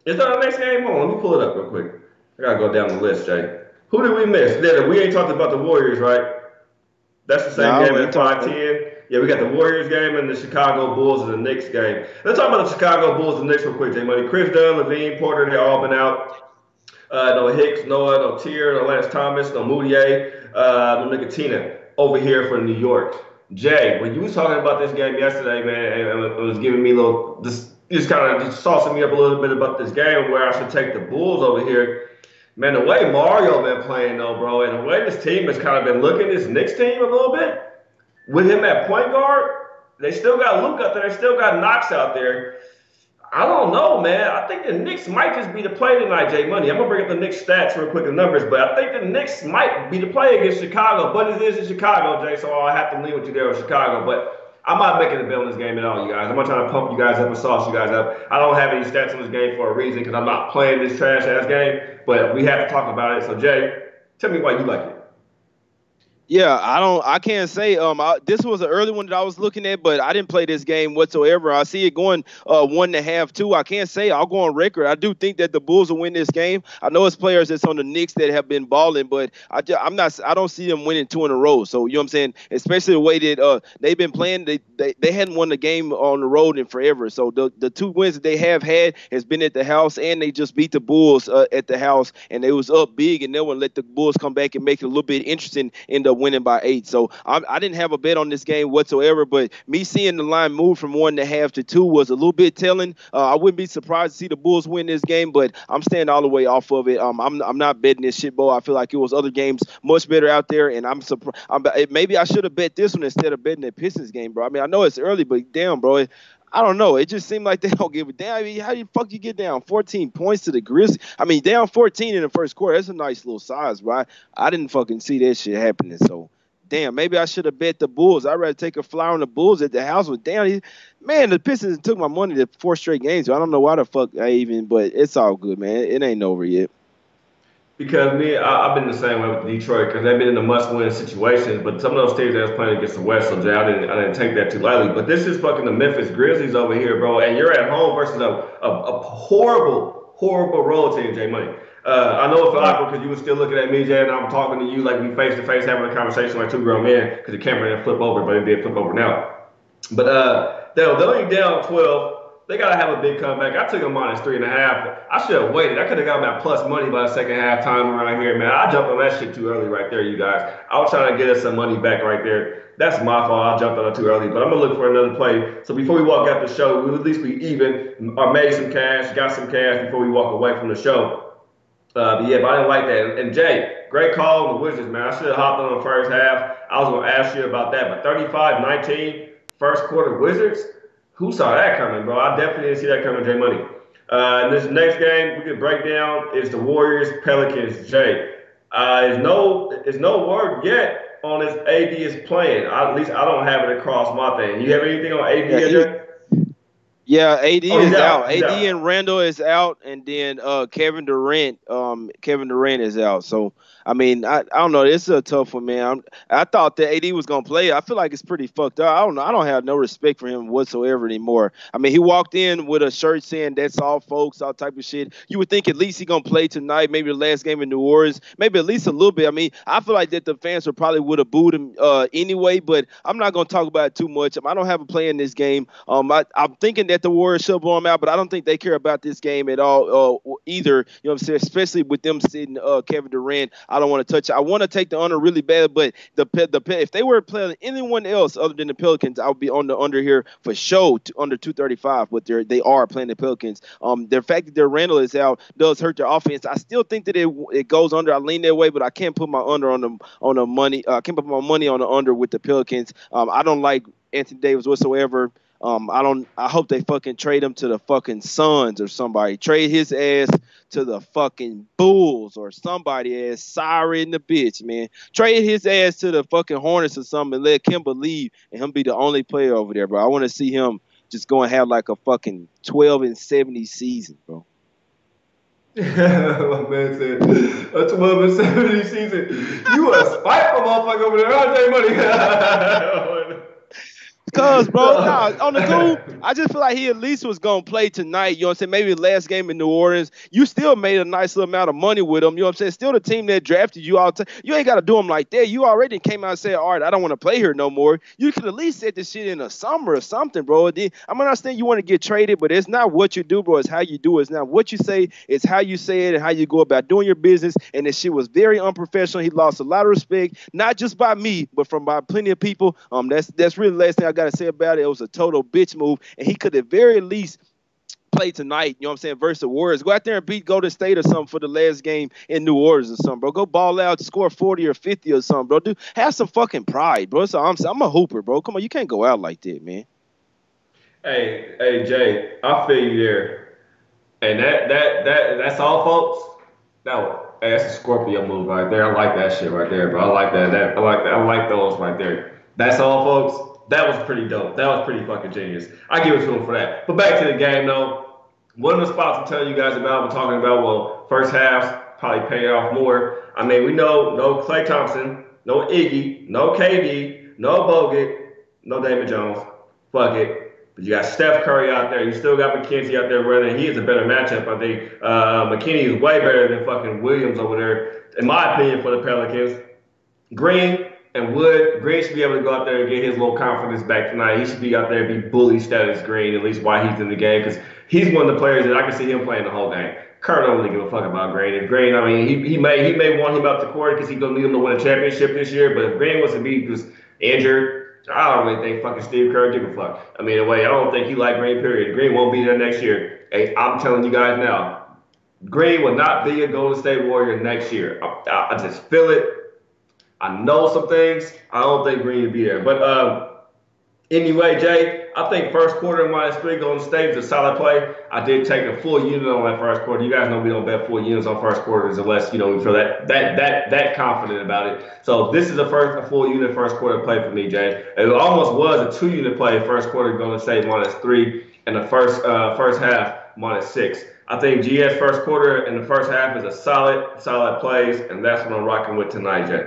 Is that our next game? Hold on, let me pull it up real quick. I got to go down the list, Jay. Who did we miss? We ain't talked about the Warriors, right? That's the same game at 5:10. Yeah, we got the Warriors game and the Chicago Bulls and the Knicks game. Let's talk about the Chicago Bulls and the Knicks real quick, Jay Money. Chris Dunn, Levine, Porter, they all been out. No Hicks, Noah, no Tier, no Lance Thomas, no Moutier, no Nicotina over here for New York. Jay, when you was talking about this game yesterday, man, and it was giving me a little, just kind of saucing me up a little bit about this game where I should take the Bulls over here. Man, the way Mario been playing though, bro, and the way this team has kind of been looking, this Knicks team a little bit, with him at point guard, they still got Luke out there, they still got Knox out there. I don't know, man. I think the Knicks might just be the play tonight, Jay Money. I'm going to bring up the Knicks stats real quick, the numbers, but I think the Knicks might be the play against Chicago, but it is in Chicago, Jay, so I'll have to leave with you there with Chicago. But I'm not making a bet on this game at all, you guys. I'm not trying to pump you guys up and sauce you guys up. I don't have any stats on this game for a reason because I'm not playing this trash-ass game, but we have to talk about it. So, Jay, tell me why you like it. Yeah, I can't say. This was an early one that I was looking at, but I didn't play this game whatsoever. I see it going 1.5, 2. I can't say. I'll go on record. I do think that the Bulls will win this game. I know it's players that's on the Knicks that have been balling, but I don't see them winning 2 in a row. So you know what I'm saying? Especially the way that they've been playing. They hadn't won the game on the road in forever. So the 2 wins that they have had has been at the house, and they just beat the Bulls at the house, and they was up big, and they wouldn't let the Bulls come back and make it a little bit interesting in the winning by 8. So I didn't have a bet on this game whatsoever, but me seeing the line move from 1.5 to 2 was a little bit telling. I wouldn't be surprised to see the Bulls win this game, but I'm staying all the way off of it. I'm not betting this shit, bro. I feel like it was other games much better out there, and I'm surprised. Maybe I should have bet this one instead of betting the Pistons game, bro. I mean, I know it's early, but damn, bro. I don't know. It just seemed like they don't give a damn. I mean, how the fuck you get down 14 points to the Grizzlies? I mean, down 14 in the first quarter. That's a nice little size, bro. I didn't fucking see that shit happening. So, damn, maybe I should have bet the Bulls. I'd rather take a flyer on the Bulls at the house with down. Man, the Pistons took my money to 4 straight games. I don't know why the fuck I even, but it's all good, man. It ain't over yet. Because I've been the same way with Detroit because they've been in the must-win situations. But some of those teams they was playing against the West, so Jay, I didn't take that too lightly. But this is fucking the Memphis Grizzlies over here, bro. And you're at home versus a horrible road team, Jay Money. I know it's awkward because you were still looking at me, Jay, and I'm talking to you like we face to face having a conversation like two grown men because the camera didn't flip over, but it did flip over now. But they're only down 12. They gotta have a big comeback. I took a -3.5. I should have waited. I could have got my plus money by the second half time around here, man. I jumped on that shit too early right there, you guys. I was trying to get us some money back right there. That's my fault. I jumped on it too early, but I'm gonna look for another play. So before we walk out the show, we'll at least be even or made some cash, got some cash before we walk away from the show. But I didn't like that. And Jay, great call on the Wizards, man. I should have hopped on the first half. I was gonna ask you about that, but 35-19, first quarter Wizards. Who saw that coming, bro? I definitely didn't see that coming, Jay Money. And this next game we could break down is the Warriors Pelicans. Jay, is no word yet on this AD is playing. At least I don't have it across my thing. You have anything on AD, Jay? Yeah, AD is out. AD and Randall is out, and then Kevin Durant is out. So I mean, I don't know. This is a tough one, man. I thought that AD was gonna play. I feel like it's pretty fucked up. I don't know. I don't have no respect for him whatsoever anymore. I mean, he walked in with a shirt saying "That's all, folks," all type of shit. You would think at least he gonna play tonight, maybe the last game in New Orleans, maybe at least a little bit. I mean, I feel like that the fans probably would have booed him anyway. But I'm not gonna talk about it too much. I don't have a play in this game. I'm thinking that the Warriors should blow him out, but I don't think they care about this game at all either. You know what I'm saying? Especially with them sitting Kevin Durant. I don't want to touch it. I want to take the under really bad, but if they were playing anyone else other than the Pelicans, I would be on the under here for sure, under 235. But they are playing the Pelicans. The fact that their Randall is out does hurt their offense. I still think that it goes under. I lean that way, but I can't put my under on the money. I can't put my money on the under with the Pelicans. I don't like Anthony Davis whatsoever. I hope they fucking trade him to the fucking Suns or somebody. Trade his ass to the fucking Bulls or somebody ass. Sorry in the bitch, man. Trade his ass to the fucking Hornets or something and let Kemba leave and him be the only player over there, bro. I want to see him just go and have like a fucking 12-70 season, bro. My man said a 12-70 season. You a spiteful motherfucker over there, RJ Money. Cause, bro, on the cool, I just feel like he at least was gonna play tonight. You know what I'm saying? Maybe the last game in New Orleans. You still made a nice little amount of money with him. You know what I'm saying? Still the team that drafted you all. You ain't gotta do him like that. You already came out and said, all right, I don't want to play here no more. You could at least set this shit in the summer or something, bro. I understand you want to get traded, but it's not what you do, bro. It's how you do it. It's not what you say. It's how you say it and how you go about doing your business. And this shit was very unprofessional. He lost a lot of respect, not just by me, but by plenty of people. That's really the last thing I got to say about it. It was a total bitch move, and he could at very least play tonight, you know what I'm saying, versus the Warriors. Go out there and beat Golden State or something for the last game in New Orleans or something, bro. Go ball out, score 40 or 50 or something, bro. Dude, have some fucking pride, bro. So I'm a hooper, bro. Come on, you can't go out like that, man. Hey, Jay, I feel you there. And that's all, folks. That's a Scorpio move right there. I like that shit right there, bro. I like that. I like those right there. That's all, folks. That was pretty dope. That was pretty fucking genius. I give it to him for that. But back to the game, though. One of the spots I'm telling you guys about, we're talking about, well, first half probably paying off more. I mean, we know no Klay Thompson, no Iggy, no KD, no Bogut, no Damon Jones. Fuck it. But you got Steph Curry out there. You still got McKenzie out there running. He is a better matchup, I think. McKinney is way better than fucking Williams over there, in my opinion, for the Pelicans. Green and Wood, Green should be able to go out there and get his little confidence back tonight. He should be out there and be bully status Green, at least while he's in the game, because he's one of the players that I can see him playing the whole game. Kerr don't really give a fuck about Green. If Green, I mean, he may want him out the court because he's going to need him to win a championship this year, but if Green wants to be just injured, I don't really think fucking Steve Kerr give a fuck. I mean, in a way, I don't think he like Green, period. Green won't be there next year. Hey, I'm telling you guys now, Green will not be a Golden State Warrior next year. I just feel it. I know some things. I don't think Green will be there. But Anyway, Jay, I think first quarter -3 Golden State is a solid play. I did take a full unit on that first quarter. You guys know we don't bet full units on first quarters unless we feel that confident about it. So this is a full unit first quarter play for me, Jay. It almost was a 2 unit play first quarter Golden State -3 and the first half -6. I think GS first quarter and the first half is a solid plays, and that's what I'm rocking with tonight, Jay.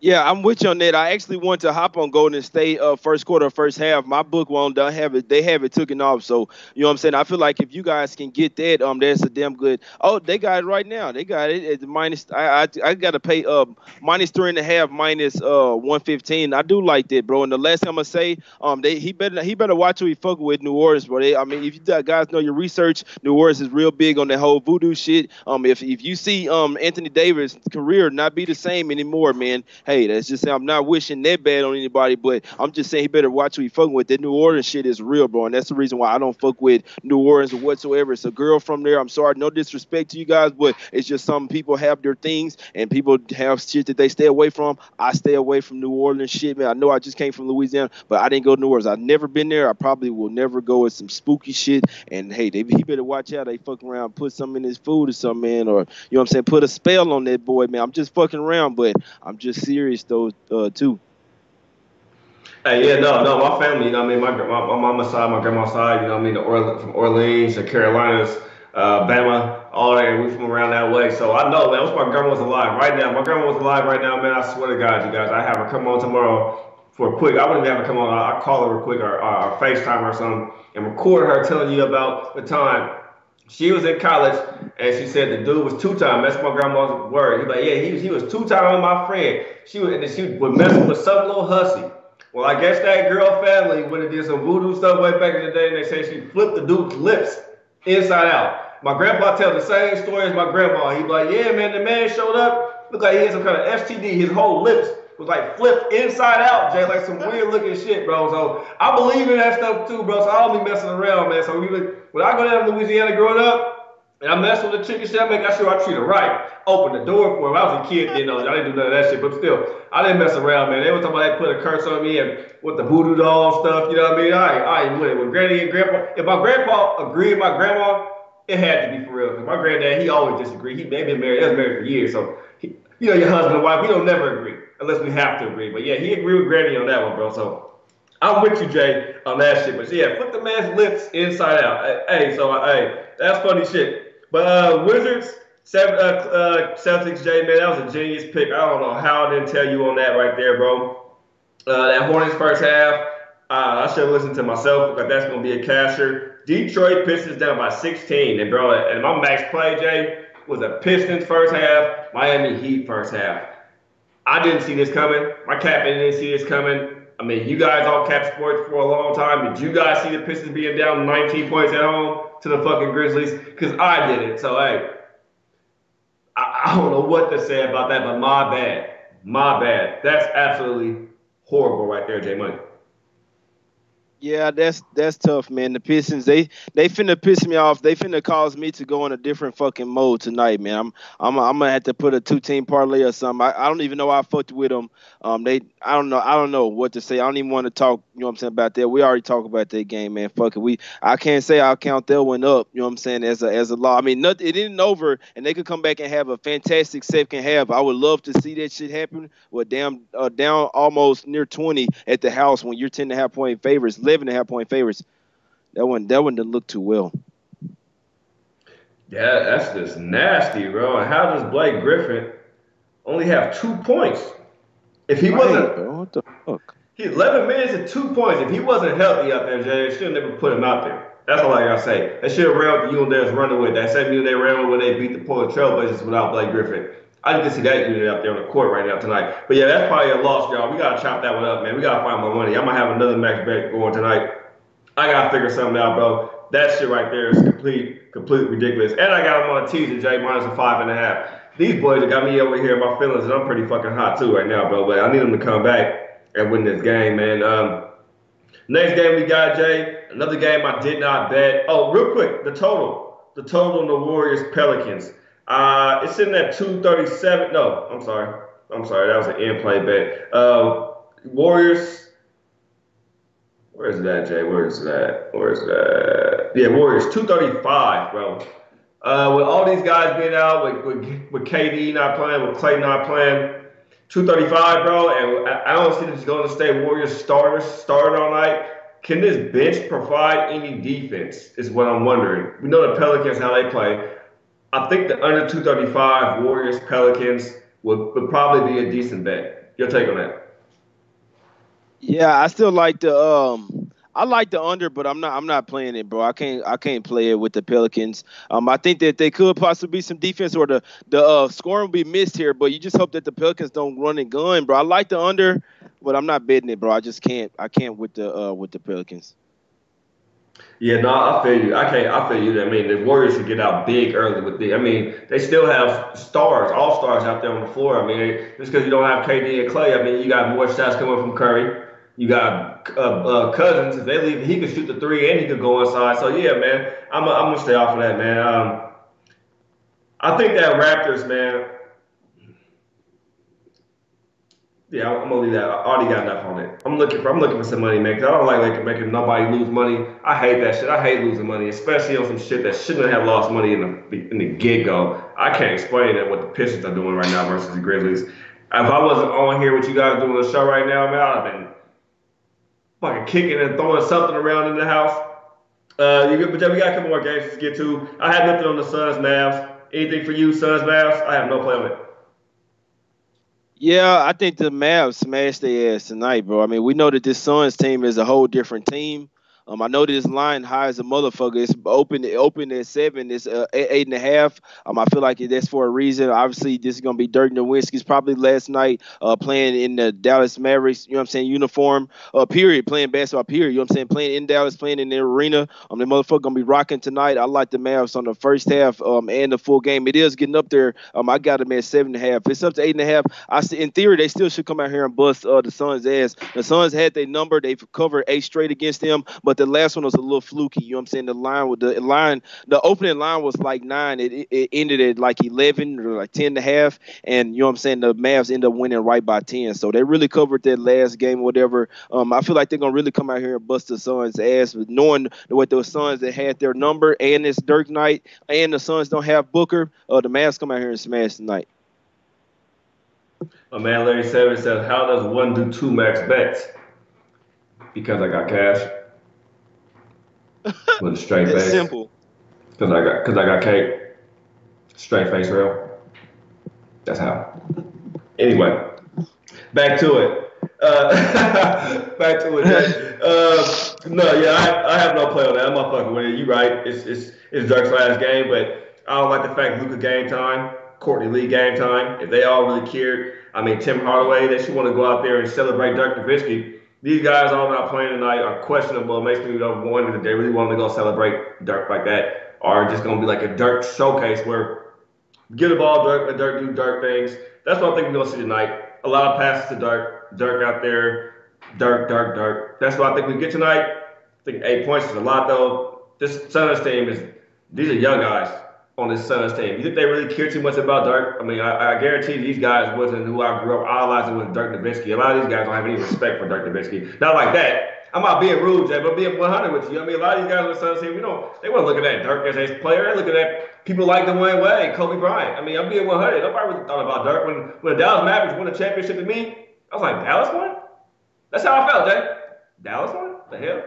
Yeah, I'm with you on that. I actually want to hop on Golden State first quarter, first half. My book won't have it. They have it taken off. So you know what I'm saying? I feel like if you guys can get that, that's a damn good. Oh, they got it right now. They got it at the minus. I gotta pay -3.5 minus 115. I do like that, bro. And the last thing I'm gonna say, he better watch who he fucking with New Orleans, bro. I mean, if you guys know your research, New Orleans is real big on that whole voodoo shit. If you see Anthony Davis' career not be the same anymore, man. Hey, that's just saying I'm not wishing that bad on anybody, but I'm just saying he better watch who he fucking with. That New Orleans shit is real, bro, and that's the reason why I don't fuck with New Orleans or whatsoever. It's a girl from there. I'm sorry, no disrespect to you guys, but it's just some people have their things and people have shit that they stay away from. I stay away from New Orleans shit, man. I know I just came from Louisiana, but I didn't go to New Orleans. I've never been there. I probably will never go with some spooky shit. And hey, he better watch out. They fucking around, put something in his food or something, man, or you know what I'm saying, put a spell on that boy, man. I'm just fucking around, but I'm just serious though, too. Hey, yeah, no, my family, I mean, my mama's side, my grandma's side, from Orleans, the Carolinas, Bama, all that, we from around that way. So I know, man, I wish my grandma was alive right now. My grandma was alive right now, man. I swear to God, you guys, I have her come on tomorrow for a quick. I wouldn't even have her come on. I'll call her real quick or FaceTime or something and record her telling you about the time she was in college and she said the dude was two-time. That's my grandma's word. He's like, yeah, he was two-time my friend. She would mess with some little hussy. Well, I guess that girl family would have did some voodoo stuff way back in the day, and they say she flipped the dude's lips inside out. My grandpa tells the same story as my grandma. He's like, yeah, man, the man showed up, looked like he had some kind of STD. His whole lips was like flipped inside out, Jay, like some weird looking shit, bro. So I believe in that stuff too, bro. So I don't be messing around, man. So when I go down to Louisiana growing up, and I mess with the chicken shit, I make sure I treat her right. Open the door for her. When I was a kid, I didn't do none of that shit, but still, I didn't mess around, man. They were talking about they put a curse on me and with the voodoo doll stuff, you know what I mean? I ain't with it. With Granny and Grandpa, if my grandpa agreed with my grandma, it had to be for real. Because my granddad, he always disagreed. They've been married, they was married for years. So, your husband and wife, we don't never agree unless we have to agree. But yeah, he agreed with Granny on that one, bro. So I'm with you, Jay, on that shit. But yeah, put the man's lips inside out. Hey, that's funny shit. But Wizards, Celtics, Jay, man, that was a genius pick. I don't know how I didn't tell you on that right there, bro. That Hornets first half, I should have listened to myself because that's going to be a casher. Detroit Pistons down by 16. And, bro, and my max play, Jay, was a Pistons first half, Miami Heat first half. I didn't see this coming. My captain didn't see this coming. I mean, you guys all cap sports for a long time. Did you guys see the Pistons being down 19 points at home to the fucking Grizzlies? Because I did it. So, hey, I don't know what to say about that, but my bad. My bad. That's absolutely horrible right there, J Money. Yeah, that's tough, man. The Pistons, they finna piss me off. They finna cause me to go in a different fucking mode tonight, man. I'm gonna have to put a 2-team parlay or something. I don't even know why I fucked with them. I don't know what to say. I don't even want to talk. You know what I'm saying about that. We already talked about that game, man. Fuck it. I can't say I'll count that one up. You know what I'm saying as a law. I mean, it isn't over, and they could come back and have a fantastic second half. I would love to see that shit happen. Well, down almost near 20 at the house when you're 10.5 point favorites. 11.5 point favorites. That one didn't look too well. Yeah, that's just nasty, bro. And how does Blake Griffin only have 2 points? If he wasn't, bro, what the fuck? He 11 minutes and 2 points. If he wasn't healthy out there, Jay, they should have never put him out there. That's all I gotta say. They should have ran with the unit they was running with. That same unit they ran with when they beat the Portland Trailblazers without Blake Griffin. I need to see that unit out there on the court right now tonight. But yeah, that's probably a loss, y'all. We gotta chop that one up, man. We gotta find more money. I'm gonna have another max bet going tonight. I gotta figure something out, bro. That shit right there is completely ridiculous. And I got him on a teaser, Jay, minus a 5.5. These boys have got me over here in my feelings, and I'm pretty fucking hot too right now, bro. But I need them to come back and win this game, man. Next game we got, Jay. Another game I did not bet. Oh, real quick, the total on the Warriors Pelicans. It's sitting at 237. No, I'm sorry. That was an in-play bet. Warriors Where's that, Jay? Where's that? Where's that? Yeah, Warriors 235, bro. With all these guys being out, with KD not playing, with Clay not playing, 235, bro. And I don't see this Golden State Warriors starting all night. Can this bench provide any defense? Is what I'm wondering. We know the Pelicans how they play. I think the under 235 Warriors Pelicans would probably be a decent bet. Your take on that? Yeah, I still like the I like the under, but I'm not playing it, bro. I can't play it with the Pelicans. I think that they could possibly be some defense or the scoring will be missed here, but you just hope that the Pelicans don't run and gun, bro. I like the under, but I'm not betting it, bro. I just can't. I can't with the Pelicans. Yeah, no, I feel you. I feel you. I mean, the Warriors should get out big early with the. I mean, they still have stars, all stars out there on the floor. I mean, just because you don't have KD and Clay, I mean, you got more shots coming from Curry. You got Cousins. If they leave, he can shoot the three and he could go inside. So yeah, man, I'm gonna stay off of that, man. I think that Raptors, man. Yeah, I'm gonna leave that. I already got enough on it. I'm looking for some money, man. Cause I don't like making nobody lose money. I hate that shit. I hate losing money, especially on some shit that shouldn't have lost money in the get go. I can't explain that what the Pistons are doing right now versus the Grizzlies. If I wasn't on here with you guys doing the show right now, man, I'd have been fucking kicking and throwing something around in the house. But we got a couple more games to get to. I have nothing on the Suns, Mavs. Anything for you, Suns, Mavs? I have no play on it. Yeah, I think the Mavs smashed their ass tonight, bro. I mean, we know that this Suns team is a whole different team. I know this line high as a motherfucker. It's open at 7. It's 8.5. I feel like that's for a reason. Obviously, this is gonna be Dirk Nowitzki's probably last night playing in the Dallas Mavericks. You know what I'm saying? Uniform. Period. Playing basketball. Period. You know what I'm saying? Playing in Dallas, playing in the arena. The motherfucker gonna be rocking tonight. I like the Mavs on the first half and the full game. It is getting up there. I got them at 7.5. It's up to 8.5. I see. In theory, they still should come out here and bust the Suns' ass. The Suns had their number. They've covered 8 straight against them, but the last one was a little fluky. You know what I'm saying? The opening line was like 9. It ended at like 11 or like 10.5. And you know what I'm saying? The Mavs end up winning right by 10. So they really covered that last game or whatever. I feel like they're going to really come out here and bust the Suns' ass, with knowing what those Suns that had their number and it's Dirk night and the Suns don't have Booker. The Mavs come out here and smash tonight. My man Larry Seven says, how does one do 2 max bets? Because I got cash. With a straight face. It's simple. Because I got cake. Straight face real. That's how. Anyway, back to it. Back to it. No, yeah, I have no play on that. I'm not fucking with it. You're right. It's Dirk's last game, but I don't like the fact Luka game time, Courtney Lee game time. If they all really cared, I mean Tim Hardaway, they should want to go out there and celebrate Dirk Nowitzki. These guys all not playing tonight are questionable. It makes me wonder if they really want to go celebrate Dirk like that, or just going to be like a Dirk showcase where get the ball, Dirk, let Dirk do Dirk things. That's what I think we're going to see tonight. A lot of passes to Dirk out there, Dirk. That's what I think we get tonight. I think 8 points is a lot, though. This Suns team these are young guys on this Suns team. You think they really care too much about Dirk? I mean, I guarantee these guys wasn't who I grew up idolizing with Dirk Nowitzki. A lot of these guys don't have any respect for Dirk Nowitzki. Not like that. I'm not being rude, Jay, but being 100 with you. I mean, a lot of these guys on the Suns team, they weren't looking at Dirk as a player. They're looking at people like Dwayne Wade, Kobe Bryant. I mean, I'm being 100. Nobody really thought about Dirk. When the Dallas Mavericks won a championship with me, I was like, Dallas won? That's how I felt, Jay. Dallas won? The hell?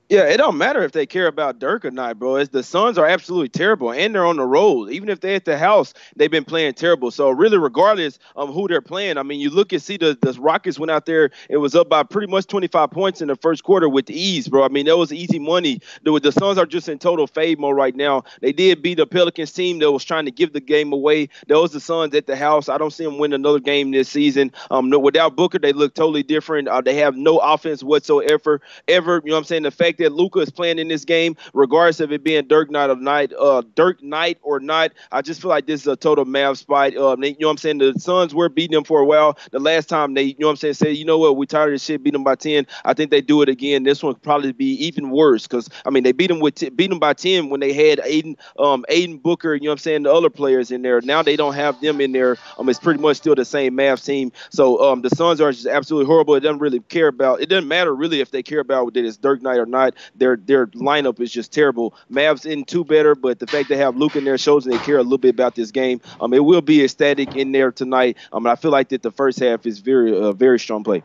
Yeah, it don't matter if they care about Dirk or not, bro. The Suns are absolutely terrible, and they're on the road. Even if they're at the house, they've been playing terrible. So really, regardless of who they're playing, I mean, you look and see the Rockets went out there. It was up by pretty much 25 points in the first quarter with ease, bro. I mean, that was easy money. The Suns are just in total fade mode right now. They did beat the Pelicans team that was trying to give the game away. That was the Suns at the house. I don't see them win another game this season. Without Booker, they look totally different. They have no offense whatsoever. You know what I'm saying? The fact fact that Luka is playing in this game, regardless of it being Dirk night or not, I just feel like this is a total Mavs spot. You know what I'm saying? The Suns were beating them for a while. The last time they, you know what I'm saying, said, you know what, we tired of this shit, beat them by 10. I think they do it again. This one could probably be even worse because, I mean, they beat them by 10 when they had Aiden Booker, you know what I'm saying, the other players in there. Now they don't have them in there. It's pretty much still the same Mavs team. So the Suns are just absolutely horrible. It doesn't matter really if they care about that it's Dirk night or not. Their lineup is just terrible. Mavs in two better, but the fact they have Luke in there shows they care a little bit about this game. It will be ecstatic in there tonight. I feel like that the first half is very strong play.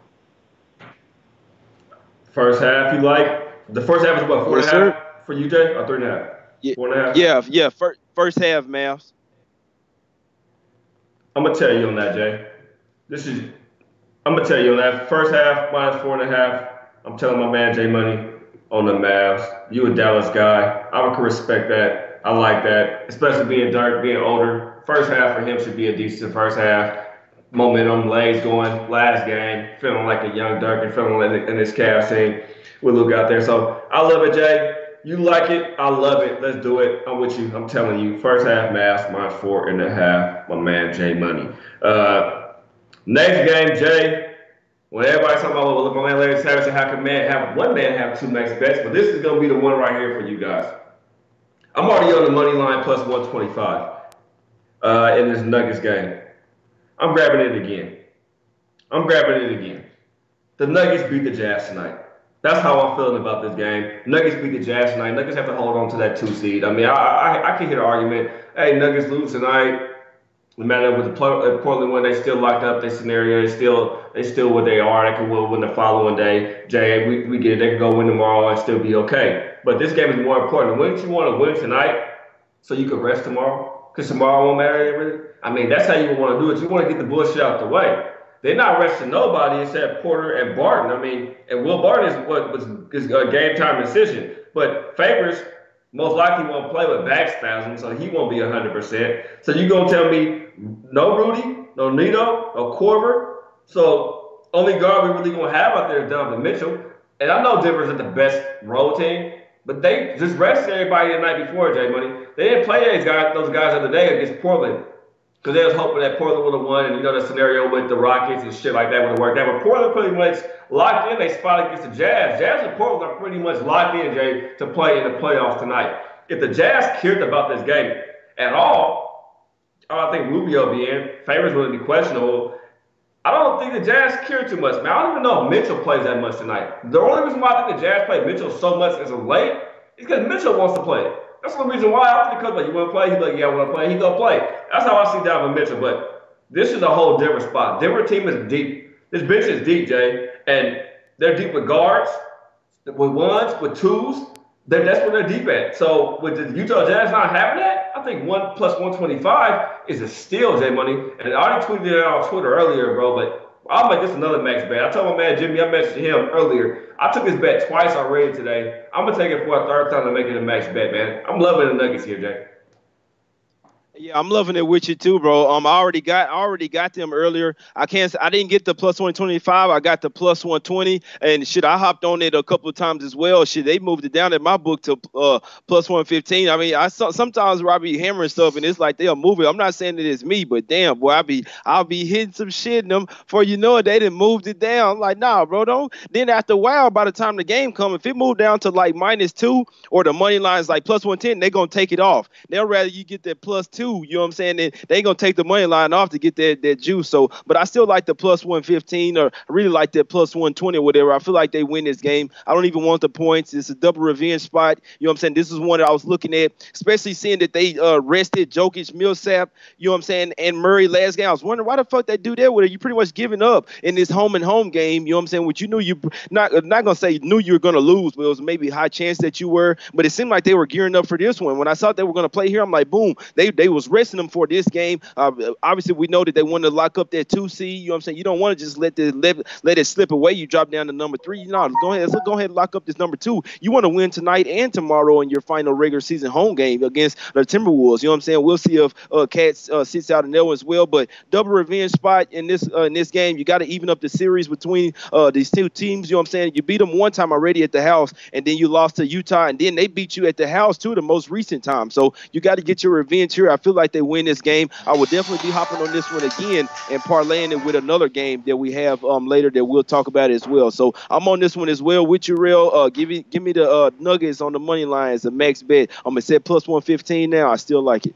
First half, you like? The first half is what, 4.5 for you, Jay? Or 3.5? Yeah, 4.5? Yeah. First half, Mavs. I'm gonna tell you on that, Jay. I'm gonna tell you on that. First half minus 4.5. I'm telling my man Jay Money on the Mavs. You a Dallas guy. I can respect that. I like that, especially being Dirk, being older. First half for him should be a decent first half. Momentum, legs going. Last game, feeling like a young Dirk and feeling like in this Cavs team with Luke out there. So I love it, Jay. You like it. I love it. Let's do it. I'm with you. I'm telling you. First half, Mavs, minus 4.5. My man, Jay Money. Next game, Jay. When everybody's talking about, well, look, my man Larry Savage said, how can one man have two max bets? But this is going to be the one right here for you guys. I'm already on the money line plus 125 in this Nuggets game. I'm grabbing it again. The Nuggets beat the Jazz tonight. That's how I'm feeling about this game. Nuggets beat the Jazz tonight. Nuggets have to hold on to that 2 seed. I mean, I can hear the argument, hey, Nuggets lose tonight. No matter with the Portland when they still locked up their scenario, they still what they are. They can win the following day. Jay, we get it. They can go win tomorrow and still be okay. But this game is more important. Wouldn't you want to win tonight so you can rest tomorrow? Because tomorrow won't matter really. I mean, that's how you want to do it. You want to get the bullshit out the way. They're not resting nobody except Porter and Barton. I mean, and Will Barton is a game time decision. But Favors most likely won't play with back spasms, so he won't be 100%. So you gonna tell me no Rudy, no Nito, no Korver? So only guard we really gonna have out there is Donovan Mitchell. And I know Denver's at the best road team, but they just rested everybody the night before, Jay Money. They didn't play those guys the other day against Portland. Because they was hoping that Portland would have won, and you know the scenario with the Rockets and shit like that would have worked out. But Portland pretty much locked in their spot against the Jazz. Jazz and Portland are pretty much locked in, Jay, to play in the playoffs tonight. If the Jazz cared about this game at all, I think Rubio will be in. Favors will be questionable. I don't think the Jazz care too much, man. I don't even know if Mitchell plays that much tonight. The only reason why I think the Jazz play Mitchell so much as of late is because Mitchell wants to play. That's the reason why after the coach, like, you want to play? He's like, yeah, I want to play. He's going to play. That's how I see Donovan Mitchell. But this is a whole Denver spot. Denver team is deep. This bench is deep, Jay. And they're deep with guards, with ones, with twos. That's where they're deep at. So with the Utah Jazz not having that, I think 1 plus 125 is a steal, Jay Money. And I already tweeted it on Twitter earlier, bro, but I'll make this another max bet. I told my man Jimmy, I messaged him earlier. I took his bet twice already today. I'm going to take it for a third time to make it a max bet, man. I'm loving the Nuggets here, Jay. Yeah, I'm loving it with you too, bro. I already got them earlier. I didn't get the plus 125. I got the plus 120, and shit, I hopped on it a couple of times as well. Shit, they moved it down in my book to plus 115. I mean, I saw sometimes where I be hammering stuff, and it's like they'll move it. I'm not saying that it's me, but damn, boy, I'll be hitting some shit in them for you know it. They done moved it down. I'm like, nah, bro, don't. Then after a while, by the time the game comes, if it moved down to like -2 or the money line is like plus 110, they're gonna take it off. They'll rather you get that plus 2. You know what I'm saying? They gonna take the money line off to get that juice. So, but I still like the plus 115, or I really like that plus 120 or whatever. I feel like they win this game. I don't even want the points. It's a double revenge spot. You know what I'm saying? This is one that I was looking at, especially seeing that they rested Jokic, Millsap, you know what I'm saying, and Murray last game. I was wondering why the fuck they do that with it. You pretty much giving up in this home and home game. You know what I'm saying? Which you knew you not gonna say knew you were gonna lose, but it was maybe a high chance that you were. But it seemed like they were gearing up for this one. When I thought they were gonna play here, I'm like, boom, they was was resting them for this game. Obviously, we know that they wanted to lock up that 2 seed. You know what I'm saying? You don't want to just let it slip away. You drop down to number 3. Let's go ahead and lock up this number 2. You want to win tonight and tomorrow in your final regular season home game against the Timberwolves. You know what I'm saying? We'll see if Cats sits out in there as well. But double revenge spot in this game. You got to even up the series between these two teams. You know what I'm saying? You beat them one time already at the house, and then you lost to Utah, and then they beat you at the house too the most recent time. So you got to get your revenge here. I feel like they win this game. I will definitely be hopping on this one again and parlaying it with another game that we have later that we'll talk about as well. So I'm on this one as well with you, Real. Give me the Nuggets on the money line as a max bet. I'm gonna set plus 115 now. I still like it.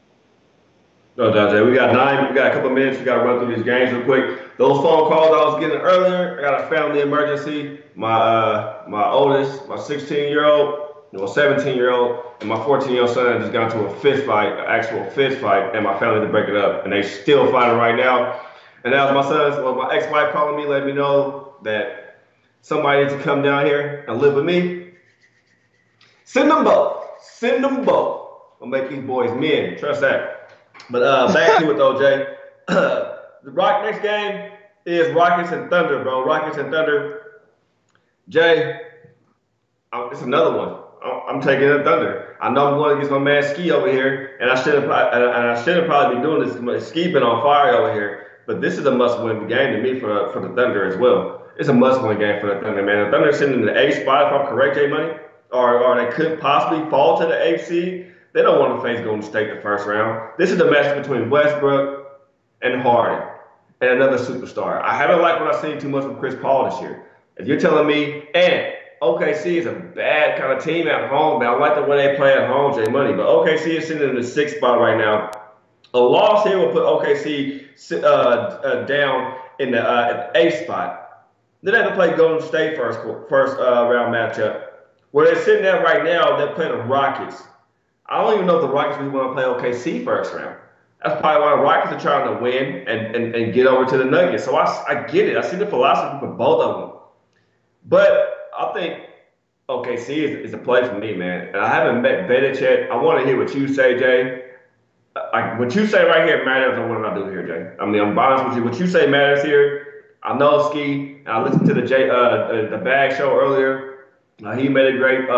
No doubt, Jay. We got a couple of minutes. We got to run through these games real quick. Those phone calls I was getting earlier, I got a family emergency. My oldest, my 16-year-old, 17-year-old, and my 14-year-old son just got into a fist fight, an actual fist fight, and my family to break it up. And they still fighting right now. And that was my ex-wife calling me, letting me know that somebody needs to come down here and live with me. Send them both. I'll make these boys men. Trust that. But back to it though, Jay. The next game is Rockets and Thunder, bro. Rockets and Thunder. Jay, it's another one. I'm taking the Thunder. I know I'm going against my man Ski over here, and I shouldn't probably be doing this. Ski been on fire over here, but this is a must-win game to me for the Thunder as well. It's a must-win game for the Thunder, man. The Thunder sitting in the 8th spot, if I'm correct, Jay Money, or they could possibly fall to the 8th seed. They don't want to face Golden State the first round. This is the match between Westbrook and Harden and another superstar. I haven't liked what I've seen too much from Chris Paul this year. If you're telling me, and OKC is a bad kind of team at home, but I like the way they play at home, Jay Money. But OKC is sitting in the 6th spot right now. A loss here will put OKC down in the 8th spot. Then they have to play Golden State first round matchup. Where they're sitting at right now, they're playing the Rockets. I don't even know if the Rockets really want to play OKC first round. That's probably why the Rockets are trying to win and get over to the Nuggets. So I get it. I see the philosophy for both of them. But I think OKC is a play for me, man. And I haven't betted yet. I want to hear what you say, Jay. What you say right here matters on what I do here, Jay. I mean, I'm honest with you. What you say matters here. I know Ski. And I listened to the Bag show earlier. He made a great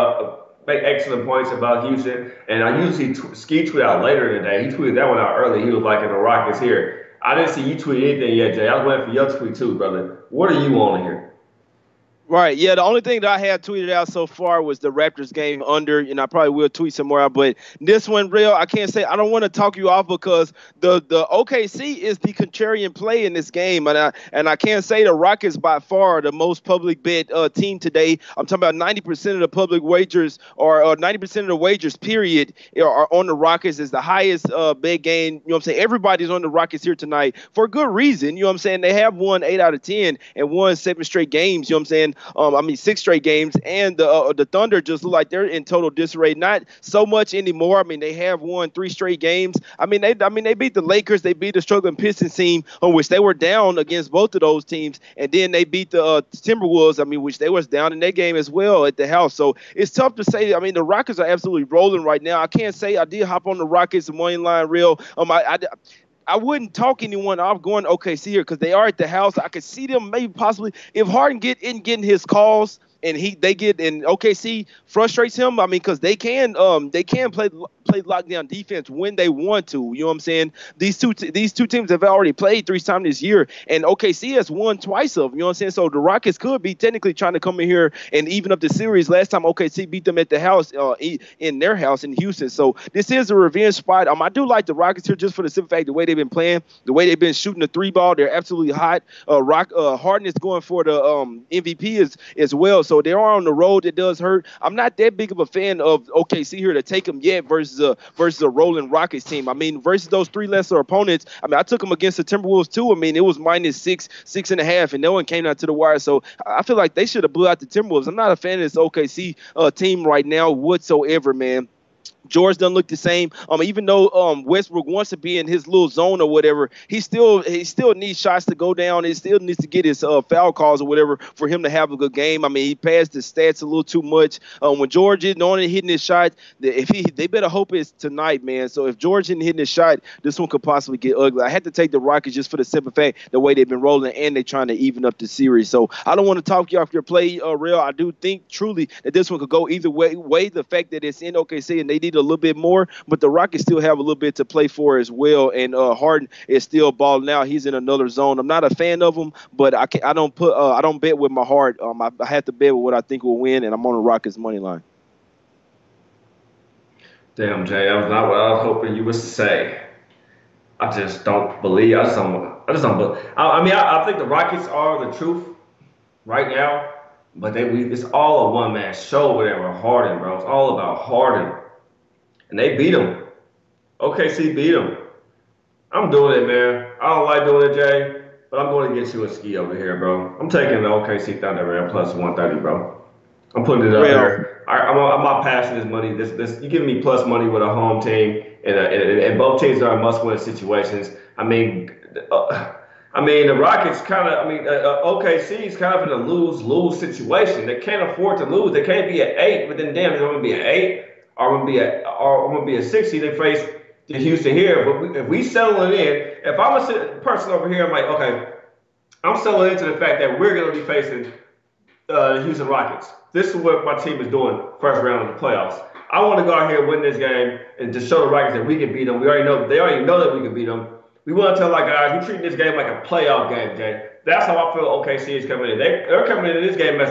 make excellent points about Houston, and I usually Ski tweet out later in the day. He tweeted that one out early. He was like, in the Rockets here. I didn't see you tweet anything yet, Jay. I was waiting for your tweet too, brother. What are you on here? Right, yeah, the only thing that I have tweeted out so far was the Raptors game under, and I probably will tweet some more out, but this one, Real, I can't say, I don't want to talk you off because the OKC is the contrarian play in this game, and I can't say the Rockets by far are the most public bet team today. I'm talking about 90% of the public wagers, or 90% of the wagers, period, are on the Rockets. Is the highest bet game. You know what I'm saying? Everybody's on the Rockets here tonight for good reason. You know what I'm saying? They have won 8 out of 10 and won 7 straight games. You know what I'm saying? 6 straight games, and the Thunder just look like they're in total disarray. Not so much anymore. I mean, they have won 3 straight games. I mean, they beat the Lakers, they beat the struggling Pistons team, on which they were down against both of those teams, and then they beat the Timberwolves, which they was down in that game as well at the house. So it's tough to say. I mean, the Rockets are absolutely rolling right now. I can't say I did hop on the Rockets money line, Real. I wouldn't talk anyone off going OKC here because they are at the house. I could see them maybe possibly if Harden getting his calls and OKC frustrates him. I mean, because they can play lockdown defense when they want to. You know what I'm saying? These two teams have already played 3 times this year, and OKC has won twice of them. You know what I'm saying? So the Rockets could be technically trying to come in here and even up the series. Last time OKC beat them at the house, in their house in Houston. So this is a revenge spot. I do like the Rockets here just for the simple fact the way they've been playing, the way they've been shooting the 3 ball. They're absolutely hot. Harden is going for the MVP as well. So they are on the road. It does hurt. I'm not that big of a fan of OKC here to take them yet versus a rolling Rockets team. I mean, versus those 3 lesser opponents. I mean, I took them against the Timberwolves too. I mean, it was -6, 6.5, and no one came out to the wire. So I feel like they should have blew out the Timberwolves. I'm not a fan of this OKC team right now whatsoever, man. George doesn't look the same. Even though Westbrook wants to be in his little zone or whatever, he still needs shots to go down. He still needs to get his foul calls or whatever for him to have a good game. I mean, he passed the stats a little too much. When George isn't on and hitting his shot, they better hope it's tonight, man. So if George isn't hitting his shot, this one could possibly get ugly. I had to take the Rockets just for the simple fact the way they've been rolling and they're trying to even up the series. So I don't want to talk you off your play, Real. I do think truly that this one could go either way. The fact that it's in OKC and they need a little bit more, but the Rockets still have a little bit to play for as well. And Harden is still balling out. He's in another zone. I'm not a fan of him, but I don't bet with my heart. I have to bet with what I think will win, and I'm on the Rockets money line. Damn, Jay, that was not what I was hoping you would say. I just don't believe. I just don't believe. I think the Rockets are the truth right now, but it's all a one-man show over there with Harden, bro. It's all about Harden. And they beat him. OKC beat him. I'm doing it, man. I don't like doing it, Jay, but I'm going to get you a ski over here, bro. I'm taking the OKC Thunder, man, plus 130, bro. I'm putting it up there. I'm not passing this money. You giving me plus money with a home team, and both teams are in must-win situations. The Rockets OKC is kind of in a lose-lose situation. They can't afford to lose. They can't be at 8, but then damn, they're going to be at 8, or I'm going to be at 6. They face the Houston here. But if we settle it in, if I'm a person over here, I'm like, okay, I'm settling into the fact that we're going to be facing the Houston Rockets. This is what my team is doing first round of the playoffs. I want to go out here and win this game and just show the Rockets that we can beat them. They already know that we can beat them. We want to tell our guys, we're treating this game like a playoff game, Jay. That's how I feel OKC is coming in. They're coming into this game as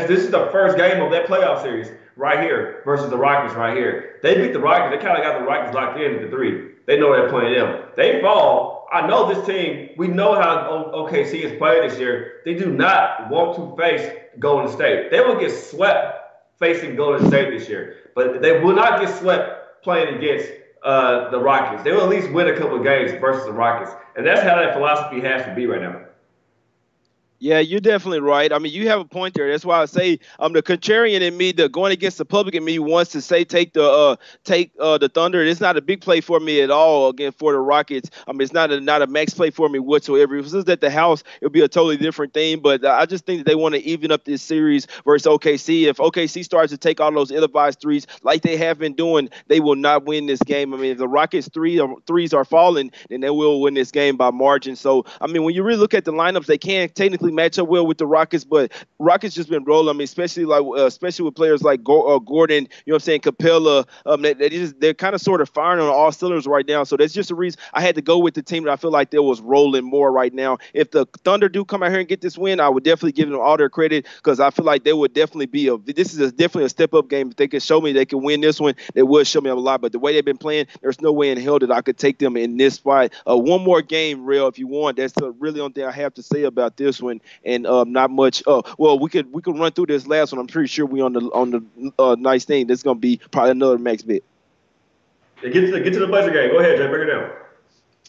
this is the first game of that playoff series right here versus the Rockets right here. They beat the Rockets. They kind of got the Rockets locked in at the 3. They know they're playing them. They fall. I know this team. We know how OKC has played this year. They do not want to face Golden State. They will get swept facing Golden State this year, but they will not get swept playing against the Rockets. They will at least win a couple of games versus the Rockets, and that's how that philosophy has to be right now. Yeah, you're definitely right. I mean, you have a point there. That's why I say the contrarian in me, the going against the public in me, wants to say take the Thunder. It's not a big play for me at all again for the Rockets. I mean, it's not a max play for me whatsoever. If it was at the house, it would be a totally different thing. But I just think that they want to even up this series versus OKC. If OKC starts to take all those ill-advised threes like they have been doing, they will not win this game. I mean, if the Rockets threes are falling, then they will win this game by margin. So, I mean, when you really look at the lineups, they can't technically match up well with the Rockets, but Rockets just been rolling. I mean, especially with players like Gordon, you know what I'm saying, Capella. They're kind of sort of firing on all cylinders right now. So that's just a reason I had to go with the team that I feel like they was rolling more right now. If the Thunder do come out here and get this win, I would definitely give them all their credit because I feel like they would definitely definitely a step up game. If they can show me they can win this one, they would show me a lot. But the way they've been playing, there's no way in hell that I could take them in this fight. One more game, Real, if you want. That's the really only thing I have to say about this one. And not much. Well, we could run through this last one. I'm pretty sure we on the nice thing. This is gonna be probably another max bet. Yeah, get to the Blazer game. Go ahead, Jay. Break it down.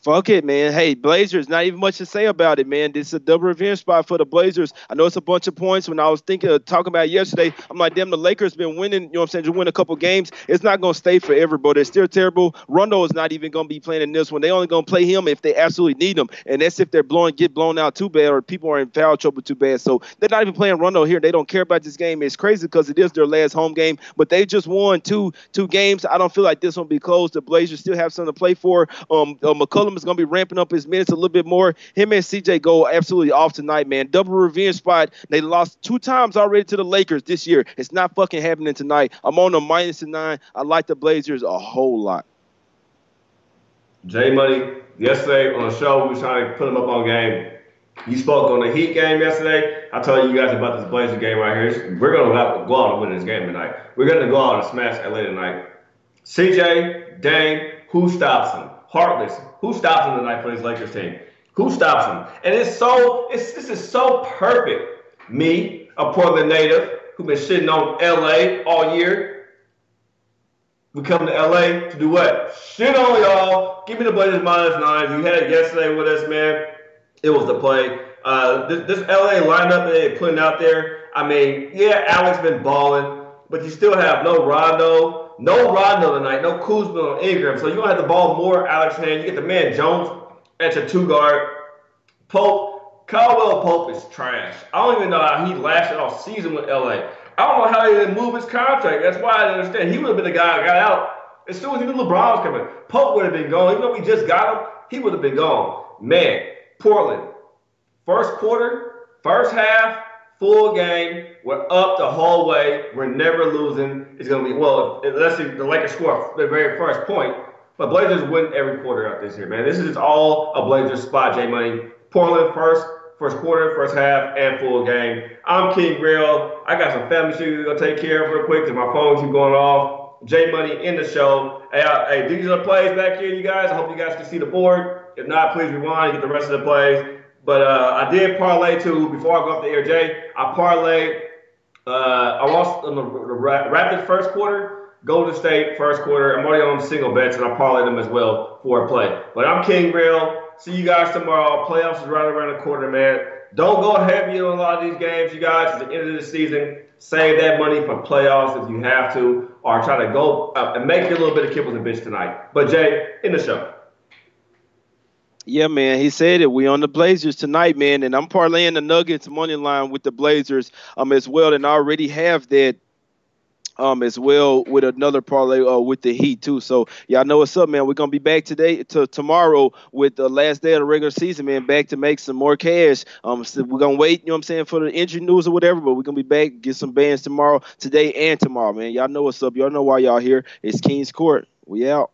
Fuck it, man. Hey, Blazers, not even much to say about it, man. This is a double revenge spot for the Blazers. I know it's a bunch of points. When I was talking about it yesterday, I'm like, damn, the Lakers been winning, you know what I'm saying, just win a couple games. It's not going to stay forever, but it's still terrible. Rondo is not even going to be playing in this one. They only going to play him if they absolutely need him, and that's if they're get blown out too bad or people are in foul trouble too bad. So they're not even playing Rondo here. They don't care about this game. It's crazy because it is their last home game, but they just won two games. I don't feel like this one will be close. The Blazers still have something to play for. McCollum is going to be ramping up his minutes a little bit more. Him and CJ go absolutely off tonight, man. Double revenge spot. They lost 2 times already to the Lakers this year. It's not fucking happening tonight. I'm on them -9. I like the Blazers a whole lot. J Money, yesterday on the show, we were trying to put him up on game. You spoke on the Heat game yesterday. I told you guys about this Blazer game right here. We're going to go out and win this game tonight. We're going to go out and smash LA tonight. CJ, Dame, who stops him? Heartless. Who stops him tonight for this Lakers team? Who stops him? And this is so perfect. Me, a Portland native who been shitting on LA all year. We come to LA to do what? Shit on y'all. Give me the Blazers -9. You had it yesterday with us, man. It was the play. This LA lineup that they're putting out there. I mean, yeah, Alex been balling, but you still have no Rondo. no Rondo tonight, no Kuzma or Ingram. So you're going to have the ball more Alex hand. You get the man Jones at your 2 guard. Pope, Caldwell Pope is trash. I don't even know how he lasted all season with LA. I don't know how he didn't move his contract. That's why I didn't understand. He would have been the guy that got out as soon as he knew LeBron was coming. Pope would have been gone. Even though we just got him, he would have been gone. Man, Portland, first quarter, first half, full game. We're up the whole way. We're never losing. It's going to be, well, unless the Lakers score the very first point. But Blazers win every quarter out this year, man. This is just all a Blazers spot, J Money. Portland first quarter, first half, and full game. I'm King Grill. I got some family shit to go take care of real quick because my phone keeps going off. J Money in the show. Hey, these are the plays back here, you guys. I hope you guys can see the board. If not, please rewind and get the rest of the plays. But I did parlay too before I go off the air, Jay. I parlayed. I lost on the Raptors first quarter, Golden State first quarter. I'm already on single bets, and I parlayed them as well for a play. But I'm King Grill. See you guys tomorrow. Playoffs is right around the corner, man. Don't go heavy on a lot of these games, you guys. At the end of the season, save that money for playoffs if you have to, or try to go and make a little bit of kibbles and bitch tonight. But Jay, in the show. Yeah, man, he said it. We on the Blazers tonight, man, and I'm parlaying the Nuggets money line with the Blazers as well, and I already have that as well with another parlay with the Heat too. So y'all know what's up, man. We're gonna be back tomorrow with the last day of the regular season, man. Back to make some more cash. So we're gonna wait, you know what I'm saying, for the injury news or whatever. But we're gonna be back, get some bands today and tomorrow, man. Y'all know what's up. Y'all know why y'all here. It's King's Court. We out.